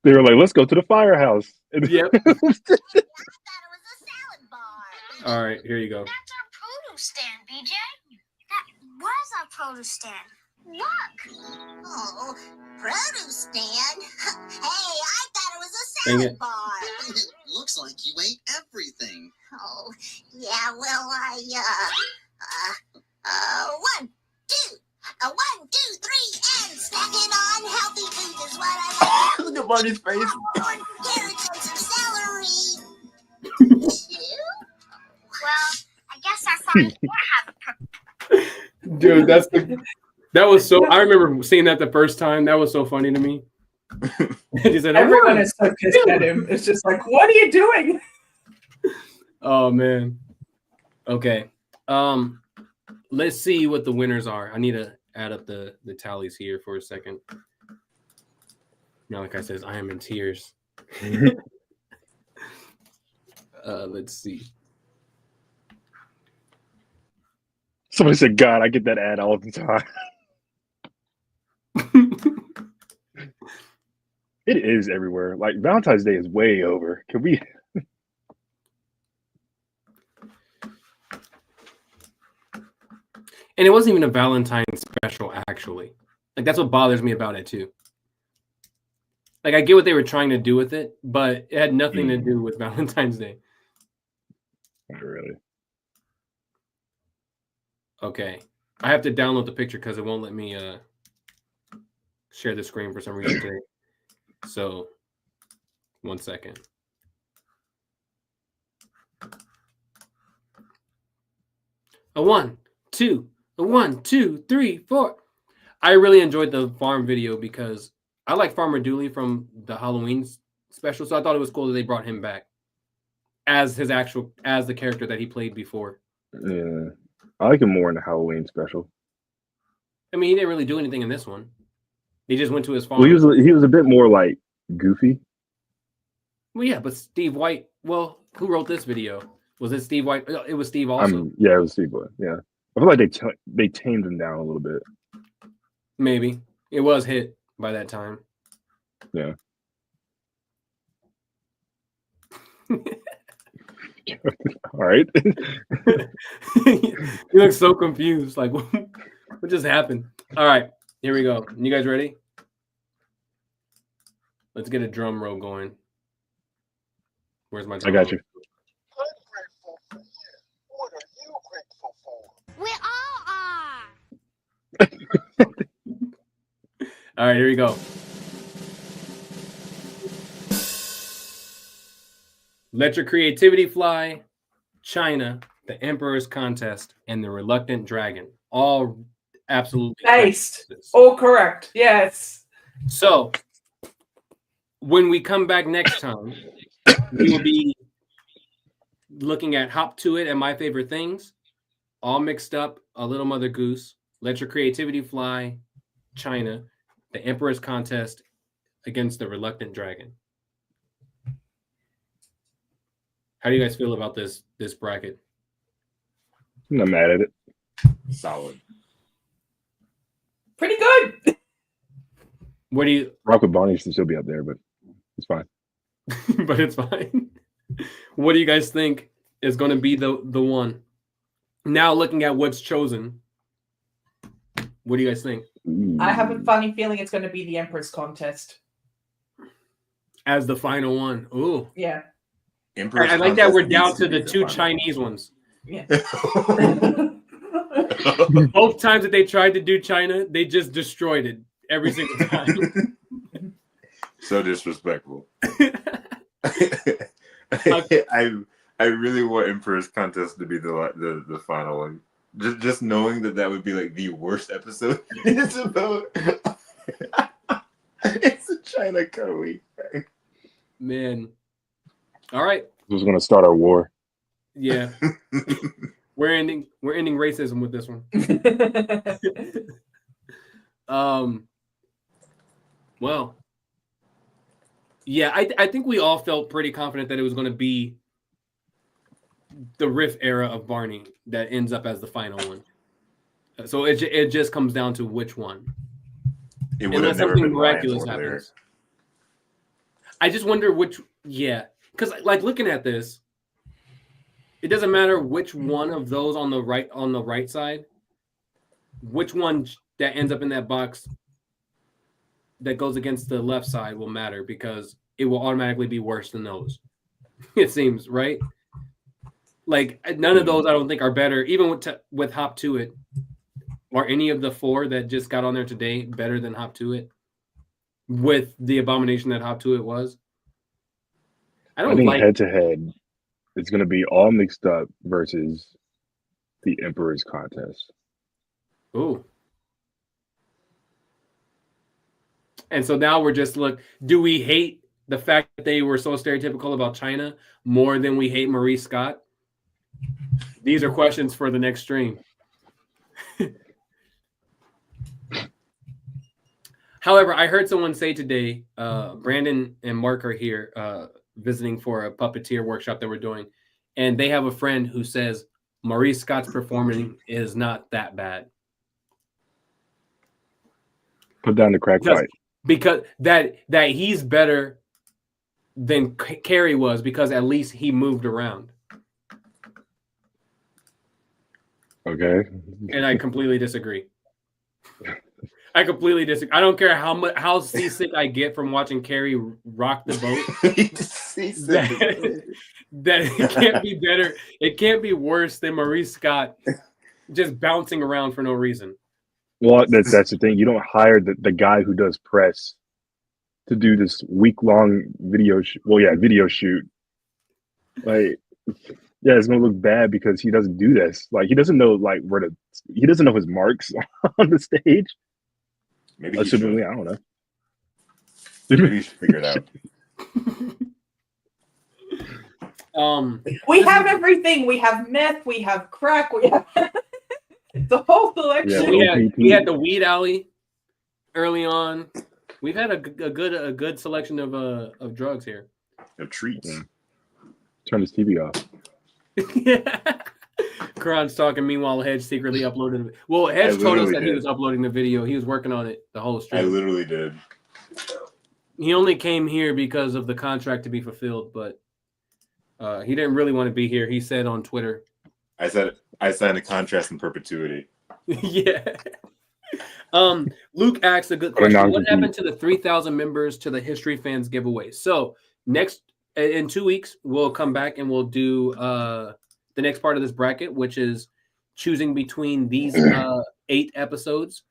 They were like, "Let's go to the firehouse." Yep. All right, here you go. That's our produce stand, BJ. Where's our produce stand? Look. Oh, produce stand? Hey, I thought it was a salad bar. Looks like you ate everything. Oh, yeah, well, one, two, three, and snacking on healthy food is what I like. Look at Barney's face. On carrots and some celery. Well, I guess our farm will have a Dude, That was so. I remember seeing that the first time. That was so funny to me. He said, Everyone is so pissed at him. It's just like, what are you doing? Oh man. Okay. Let's see what the winners are. I need to add up the tallies here for a second. Now, like I says, I am in tears. Let's see. Somebody said, "God, I get that ad all the time." It is everywhere. Like Valentine's Day is way over. Can we? And it wasn't even a Valentine's special, actually. Like, that's what bothers me about it, too. Like, I get what they were trying to do with it, but it had nothing to do with Valentine's Day. Not really. Okay. I have to download the picture because it won't let me share the screen for some reason today. So, 1 second. A 1, 2, a 1, 2, 3, 4. I really enjoyed the farm video because I like Farmer Dooley from the Halloween special, so I thought it was cool that they brought him back as the character that he played before. Yeah, I like him more in the Halloween special. I mean, he didn't really do anything in this one. He just went to his farm. Well, he was a bit more like goofy. Well, yeah, but Steve White. Well, who wrote this video? Was it Steve White? It was Steve also. Yeah, it was Steve White. Yeah, I feel like they tamed him down a little bit. Maybe it was hit by that time. Yeah. All right. You look so confused. Like, what just happened? All right, here we go. You guys ready? Let's get a drum roll going. Where's my drum I got roll? you. I'm grateful for you. What are you grateful for? We all are. All right, here we go. Let Your Creativity Fly, China, The Emperor's Contest, and The Reluctant Dragon. All absolutely Based. All correct. Yes. So, when we come back next time, we will be looking at Hop to It and My Favorite Things, all mixed up, A Little Mother Goose, Let Your Creativity Fly, China, The Emperor's Contest against The Reluctant Dragon. How do you guys feel about this bracket? I'm not mad at it. Solid. Pretty good. What do you Rock with Barney should still be up there, but it's fine. but it's fine. What do you guys think is going to be the one? Now looking at what's chosen, what do you guys think? I have a funny feeling it's going to be the Emperor's Contest. As the final one. Ooh. Yeah. Emperor's I like that Contest we're needs down to to be the two final. Chinese ones. Yeah. Both times that they tried to do China, they just destroyed it every single time. So disrespectful. I really want Emperor's Contest to be the final one. Just knowing that would be like the worst episode. It's about it's a China curry. Man. All right. Who's going to start our war? Yeah. We're ending racism with this one. Well. Yeah, I think we all felt pretty confident that it was going to be the Riff era of Barney that ends up as the final one. So it just comes down to which one. It would have Unless never something been miraculous Ryan's order. happens. I just wonder which. Yeah, because like looking at this, it doesn't matter which one of those on the right side, which one that ends up in that box that goes against the left side will matter because it will automatically be worse than those. It seems, right? Like none of those I don't think are better, even with Hop to It, or any of the four that just got on there today better than Hop to It, with the abomination that Hop to It was. I think head to head, it's going to be all mixed up versus the Emperor's Contest. Ooh. And so now we're just do we hate the fact that they were so stereotypical about China more than we hate Maurice Scott? These are questions for the next stream. However, I heard someone say today, Brandon and Mark are here visiting for a puppeteer workshop that we're doing, and they have a friend who says Maurice Scott's performing is not that bad. Put down the crack fight. Because that he's better than Carrie was because at least he moved around. Okay. And I completely disagree. I completely disagree. I don't care how seasick I get from watching Carrie rock the boat. that it can't be better. It can't be worse than Maurice Scott just bouncing around for no reason. Well, that's the thing. You don't hire the guy who does press to do this week-long video shoot. Like, yeah, it's gonna look bad because he doesn't do this. Like, he doesn't know he doesn't know his marks on the stage. Maybe I don't know. Maybe you should figure it out. We have everything. We have meth. We have crack. We have the whole collection. Yeah, we had the weed alley early on. We've had a good selection of drugs here. Of treats. Yeah. Turn his TV off. Yeah. Kerron's talking. Meanwhile, Hedge secretly uploaded. Well, Hedge told us that he was uploading the video. He was working on it the whole stream. I literally did. He only came here because of the contract to be fulfilled, but he didn't really want to be here. He said on Twitter. I signed a contract in perpetuity. Yeah. Luke asked a good question. What happened to the 3,000 members to the History Fans giveaway? So in 2 weeks, we'll come back and we'll do the next part of this bracket, which is choosing between these 8 episodes.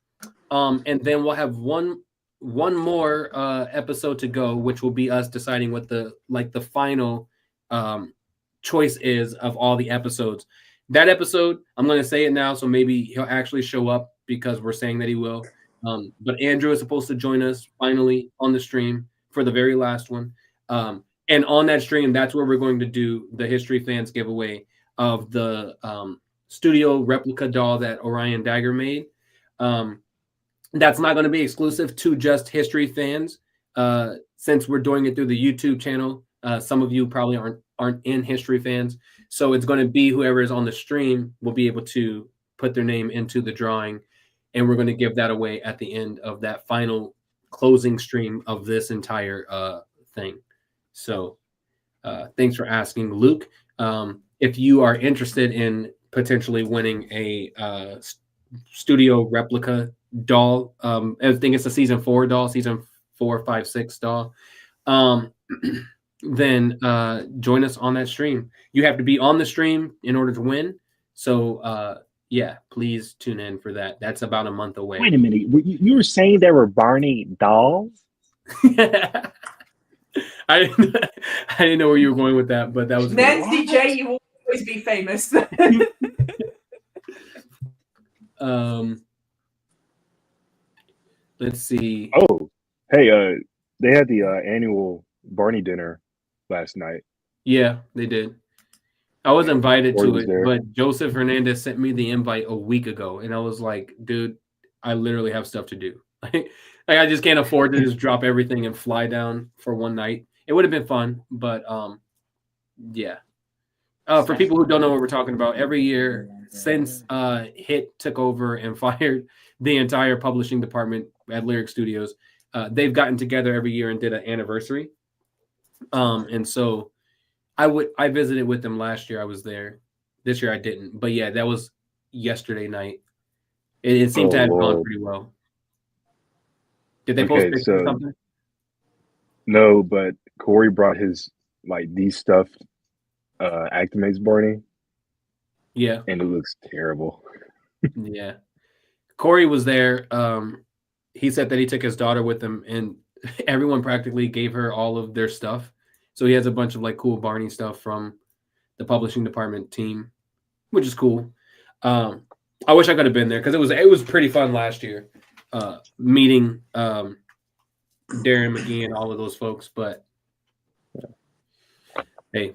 And then we'll have one more episode to go, which will be us deciding what the final choice is of all the episodes. That episode, I'm going to say it now, so maybe he'll actually show up because we're saying that he will. But Andrew is supposed to join us finally on the stream for the very last one. And on that stream, that's where we're going to do the History Fans giveaway of the studio replica doll that Orion Dagger made. That's not going to be exclusive to just History Fans. Since we're doing it through the YouTube channel, some of you probably aren't in History Fans. So it's going to be whoever is on the stream will be able to put their name into the drawing. And we're going to give that away at the end of that final closing stream of this entire thing. So thanks for asking, Luke. If you are interested in potentially winning a studio replica doll, I think it's a season 4 doll, season 4, 5, 6 doll, then join us on that stream. You have to be on the stream in order to win. So yeah, please tune in for that. That's about a month away. Wait a minute. You were saying there were Barney dolls? I didn't know where you were going with that, but that was Nancy J. You will always be famous. Let's see. Oh, hey, they had the annual Barney dinner last night. Yeah, they did. I was invited to it, there. but Joseph Hernandez sent me the invite a week ago, and I was like, dude, I literally have stuff to do. Like I just can't afford to just drop everything and fly down for one night. It would have been fun, but yeah. For people who don't know what we're talking about, every year since Hit took over and fired the entire publishing department at Lyric Studios, they've gotten together every year and did an anniversary. And so I visited with them last year. I was there. This year I didn't. But yeah, that was yesterday night. It seemed to have gone pretty well. Did they post pictures or something? No, but Corey brought his these stuffed Actimates Barney. Yeah. And it looks terrible. Yeah. Corey was there. He said that he took his daughter with him, and everyone practically gave her all of their stuff. So he has a bunch of cool Barney stuff from the publishing department team, which is cool. I wish I could have been there because it was pretty fun last year. Meeting Darren McGee and all of those folks. But hey,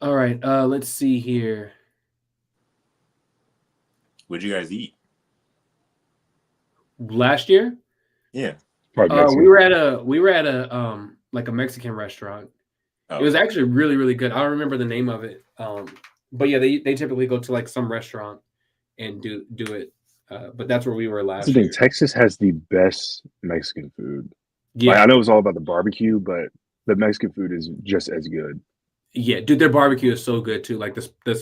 all right. Let's see here. What'd you guys eat? Last year, Yeah. we were at a like a Mexican restaurant. Oh. It was actually really, really good. I don't remember the name of it. But yeah, they typically go to like some restaurant and do it. But that's where we were last That's the year. thing. Texas has the best Mexican food. Yeah, Like, I know it's all about the barbecue, but the Mexican food is just as good. yeah, dude, their barbecue is so good too. Like the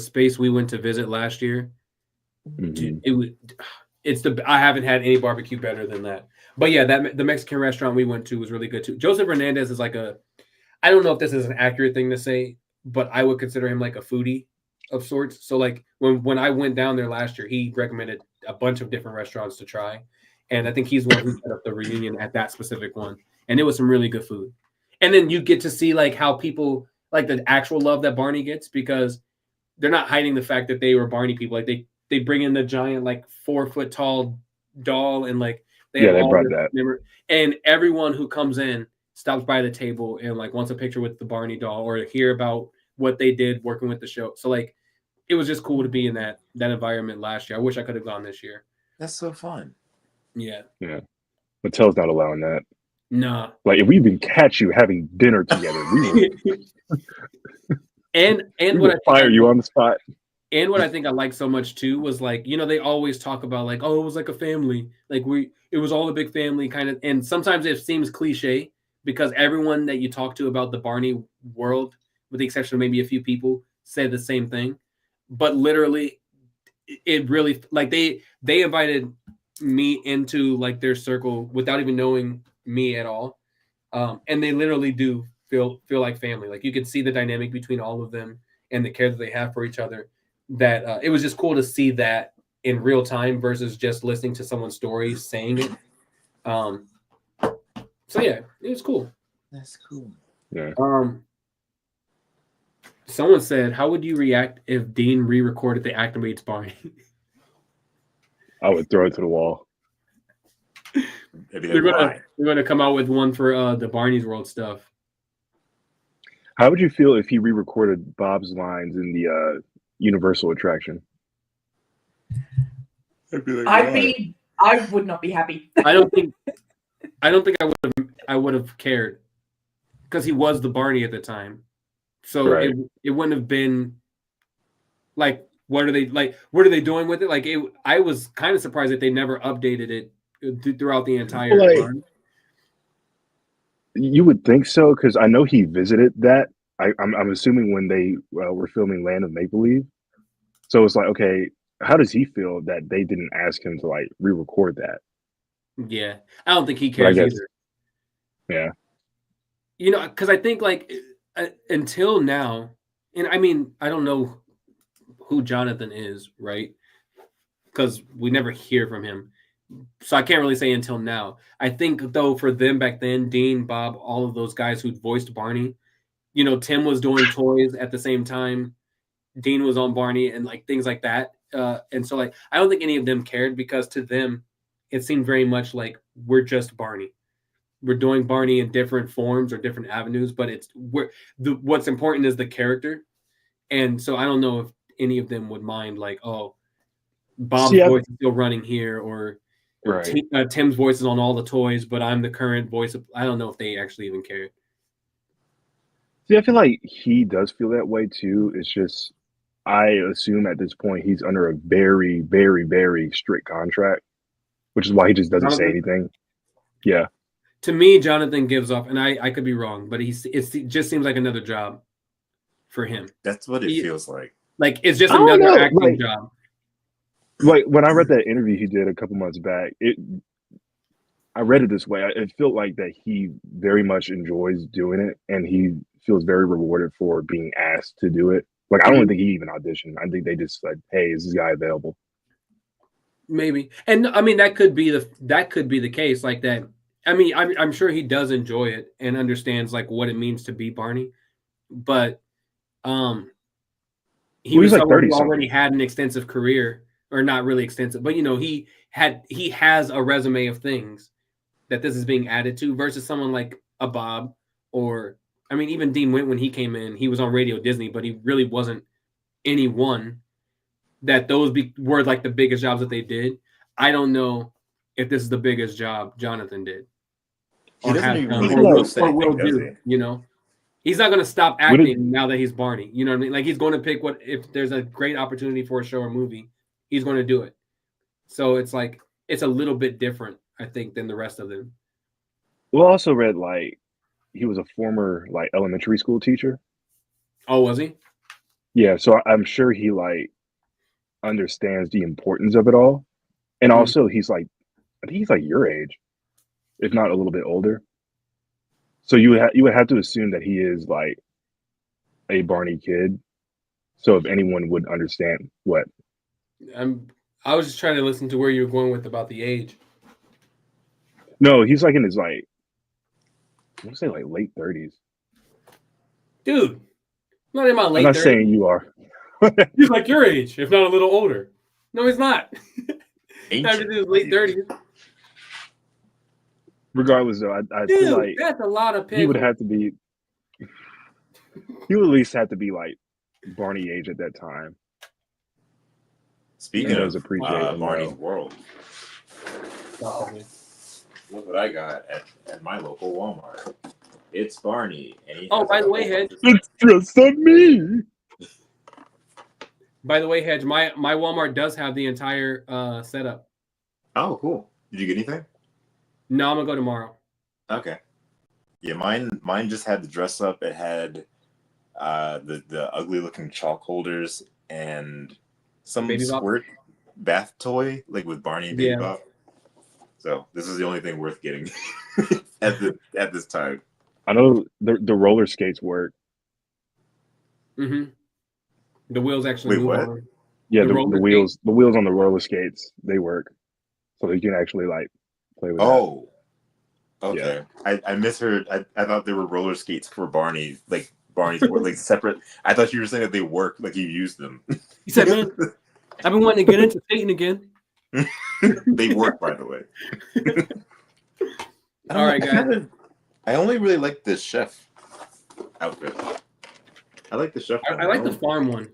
space we went to visit last year, dude, I haven't had any barbecue better than that. But yeah, the Mexican restaurant we went to was really good too. Joseph Hernandez is like I don't know if this is an accurate thing to say, but I would consider him like a foodie of sorts. So like when I went down there last year, he recommended a bunch of different restaurants to try. And I think he's the one who set up the reunion at that specific one. And it was some really good food. And then you get to see like how people like the actual love that Barney gets, because they're not hiding the fact that they were Barney people. Like they bring in the giant like 4 foot tall doll, and like they brought that. And everyone who comes in stops by the table and like wants a picture with the Barney doll or hear about what they did working with the show. So like it was just cool to be in that environment last year. I wish I could have gone this year. That's so fun. Yeah. Mattel's not allowing that. Nah. Like if we even catch you having dinner together, we will and what I fire you on the spot. And what I think I liked so much too was like, you know, they always talk about like, oh, it was like a family. Like it was all a big family kind of, and sometimes it seems cliche because everyone that you talk to about the Barney world, with the exception of maybe a few people, say the same thing. But literally, it really like they invited me into like their circle without even knowing me at all, and they literally do feel like family. Like you can see the dynamic between all of them and the care that they have for each other. That it was just cool to see that in real time versus just listening to someone's story saying it. So yeah, it was cool. That's cool. Yeah. Someone said, "How would you react if Dean re-recorded the Activates Barney?" I would throw it to the wall. They're going to come out with one for the Barney's World stuff. How would you feel if he re-recorded Bob's lines in the Universal attraction? I would not be happy. I don't think I would have cared because he was the Barney at the time. So right. it wouldn't have been like what are they doing with it? Like I was kind of surprised that they never updated it throughout the entire run. You would think so, because I know he visited that. I'm assuming when they were filming Land of Make Believe. So it's like, okay, how does he feel that they didn't ask him to like re-record that? Yeah, I don't think he cares either. Yeah, you know, because I think like until now, and I mean, I don't know who Jonathan is, right? Because we never hear from him. So I can't really say until now. I think, though, for them back then, Dean, Bob, all of those guys who voiced Barney, you know, Tim was doing toys at the same time. Dean was on Barney and like things like that. And so like, I don't think any of them cared because to them, it seemed very much like we're just Barney. We're doing Barney in different forms or different avenues, but what's important is the character. And so I don't know if any of them would mind like, oh, Bob's voice is still running here, or right. Tim's voice is on all the toys, but I'm the current voice of. I don't know if they actually even care. See, I feel like he does feel that way too. It's just, I assume at this point he's under a very, very, very strict contract, which is why he just doesn't say anything. Yeah. To me, Jonathan gives off, and I could be wrong, but it just seems like another job for him. That's what it feels like. Like it's just another acting job. Like when I read that interview he did a couple months back, I read it this way. It felt like that he very much enjoys doing it, and he feels very rewarded for being asked to do it. Like I don't think he even auditioned. I think they just said, "Hey, is this guy available?" Maybe, and I mean that could be the case. Like that. I mean, I'm sure he does enjoy it and understands like what it means to be Barney, but he was like 30 already had an extensive career. Or not really extensive, but you know, he has a resume of things that this is being added to versus someone like a Bob or I mean even Dean Wint when he came in, he was on Radio Disney, but he really wasn't anyone that were like the biggest jobs that they did. I don't know if this is the biggest job Jonathan did. He doesn't even really or post anything, will does do, he? you know? He's not going to stop acting now that he's Barney. You know what I mean? Like he's going to pick if there's a great opportunity for a show or movie, he's going to do it. So it's like it's a little bit different, I think, than the rest of them. Well, I also read like he was a former like elementary school teacher. Oh, was he? Yeah, so I'm sure he like understands the importance of it all, and also he's like, I think he's like your age, if not a little bit older. So you would have to assume that he is like a Barney kid. So if anyone would understand what I was just trying to listen to where you were going with about the age. No, he's like in his like I want to say like late 30s. Dude, I'm not in my late 30s. I'm not saying you are. He's like your age, if not a little older. No, he's not. He's in his late 30s. Regardless, though, I feel like that's a lot of pickles. He would have to be. He would at least have to be like Barney age at that time. Speaking of Barney's World, look what I got at my local Walmart. It's Barney. And he by the way, Hedge. It's just on me. By the way, Hedge, my Walmart does have the entire setup. Oh, cool. Did you get anything? No, I'm gonna go tomorrow. Okay. Yeah, mine just had the dress up. It had the ugly looking chalk holders and some Baby squirt bath toy like with Barney and Baby Bop. So this is the only thing worth getting at this time. I know the roller skates work. Mm-hmm. The wheels actually move on them. Yeah, the wheels on the roller skates, they work. So you can actually like play with that. Okay. Yeah. I misheard. I thought they were roller skates for Barney, like Barney's like separate. I thought you were saying that they work, like you used them. He said, man, I've been wanting to get into skating again. They work, by the way. All right, guys. I only really like this chef outfit. I like the chef. I like the farm one.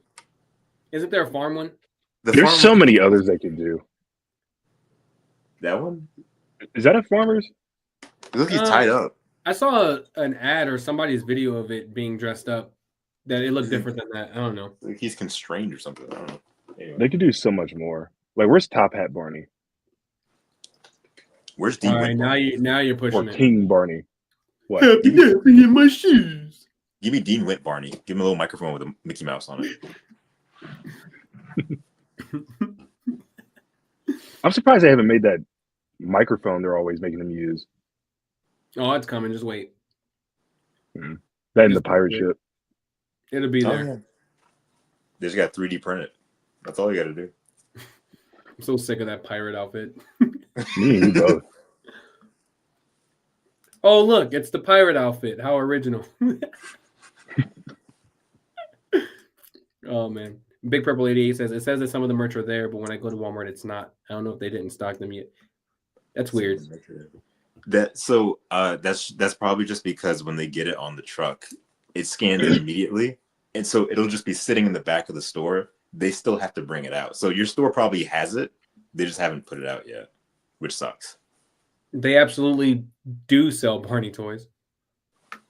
Isn't there a farm one? There's so many others they can do. That one? Is that a farmer's? Look, he's tied up. I saw an ad or somebody's video of it being dressed up. That it looked different than that. I don't know. Like he's constrained or something. I don't know. Anyway. They could do so much more. Like, where's Top Hat Barney? Where's Dean? All right, now you're pushing it. Or King Barney? What? Happy in my shoes. Give me Dean Wint Barney. Give him a little microphone with a Mickey Mouse on it. I'm surprised they haven't made that microphone they're always making them use. Oh, it's coming. Just wait. That in the pirate ship. It'll be there. Yeah. They just got 3D printed. That's all you got to do. I'm so sick of that pirate outfit. Me and you both. Oh, look, it's the pirate outfit. How original. Oh, man. Big Purple 88 says, it says that some of the merch are there, but when I go to Walmart, it's not. I don't know if they didn't stock them yet. That's weird. That's probably just because when they get it on the truck, it scans it immediately. And so it'll just be sitting in the back of the store. They still have to bring it out. So your store probably has it. They just haven't put it out yet, which sucks. They absolutely do sell Barney toys.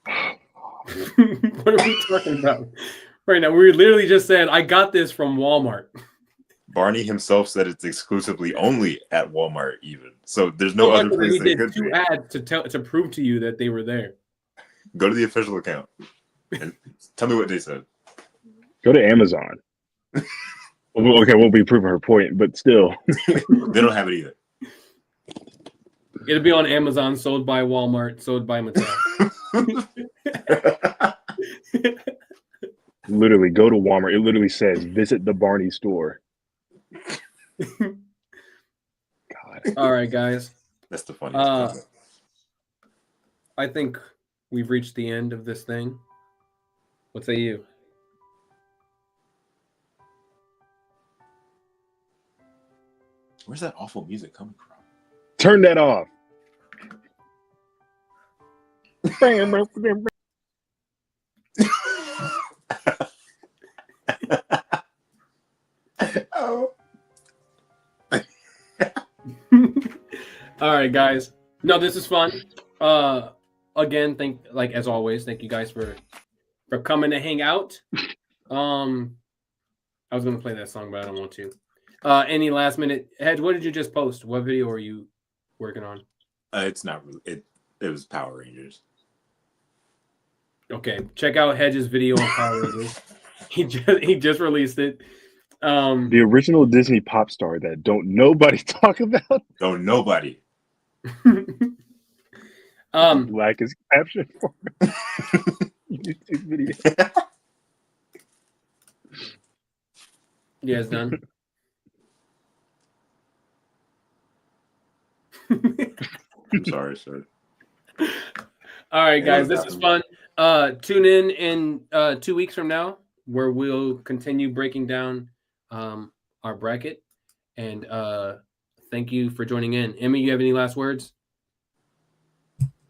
What are we talking about right now? We literally just said, I got this from Walmart. Barney himself said it's exclusively only at Walmart even. So there's no other place they could do. He did 2 ads to prove to you that they were there. Go to the official account and tell me what they said. Go to Amazon. Okay, we'll be proving her point, but still. They don't have it either. It'll be on Amazon, sold by Walmart, sold by Mattel. Literally, go to Walmart. It literally says, visit the Barney store. God. All right, guys. That's the funniest. I think we've reached the end of this thing. What say you? Where's that awful music coming from? Turn that off. Oh. All right, guys. No, this is fun. Again, as always, thank you guys for coming to hang out. I was gonna play that song, but I don't want to. Any last minute Hedge? What did you just post? What video are you working on? It's not really. It was Power Rangers. Okay, check out Hedge's video on Power Rangers. He just released it. The original Disney pop star that don't nobody talk about. Don't nobody. Black is caption for YouTube video. You guys done? I'm sorry, sir. All right, guys, this is fun. Tune in 2 weeks from now, where we'll continue breaking down our bracket. And thank you for joining in. Emmy, you have any last words?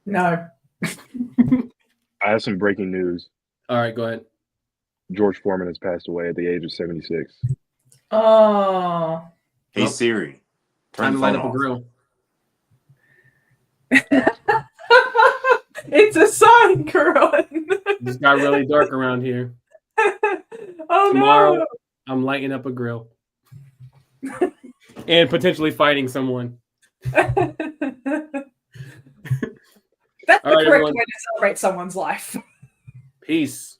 No. I have some breaking news. All right, go ahead. George Foreman has passed away at the age of 76. Oh. Hey, Siri. Time to light up a grill. It's a sign, Kerron. It's got really dark around here. Oh, Tomorrow, no. I'm lighting up a grill. And potentially fighting someone. That's All the right, correct everyone. way to celebrate someone's life. Peace.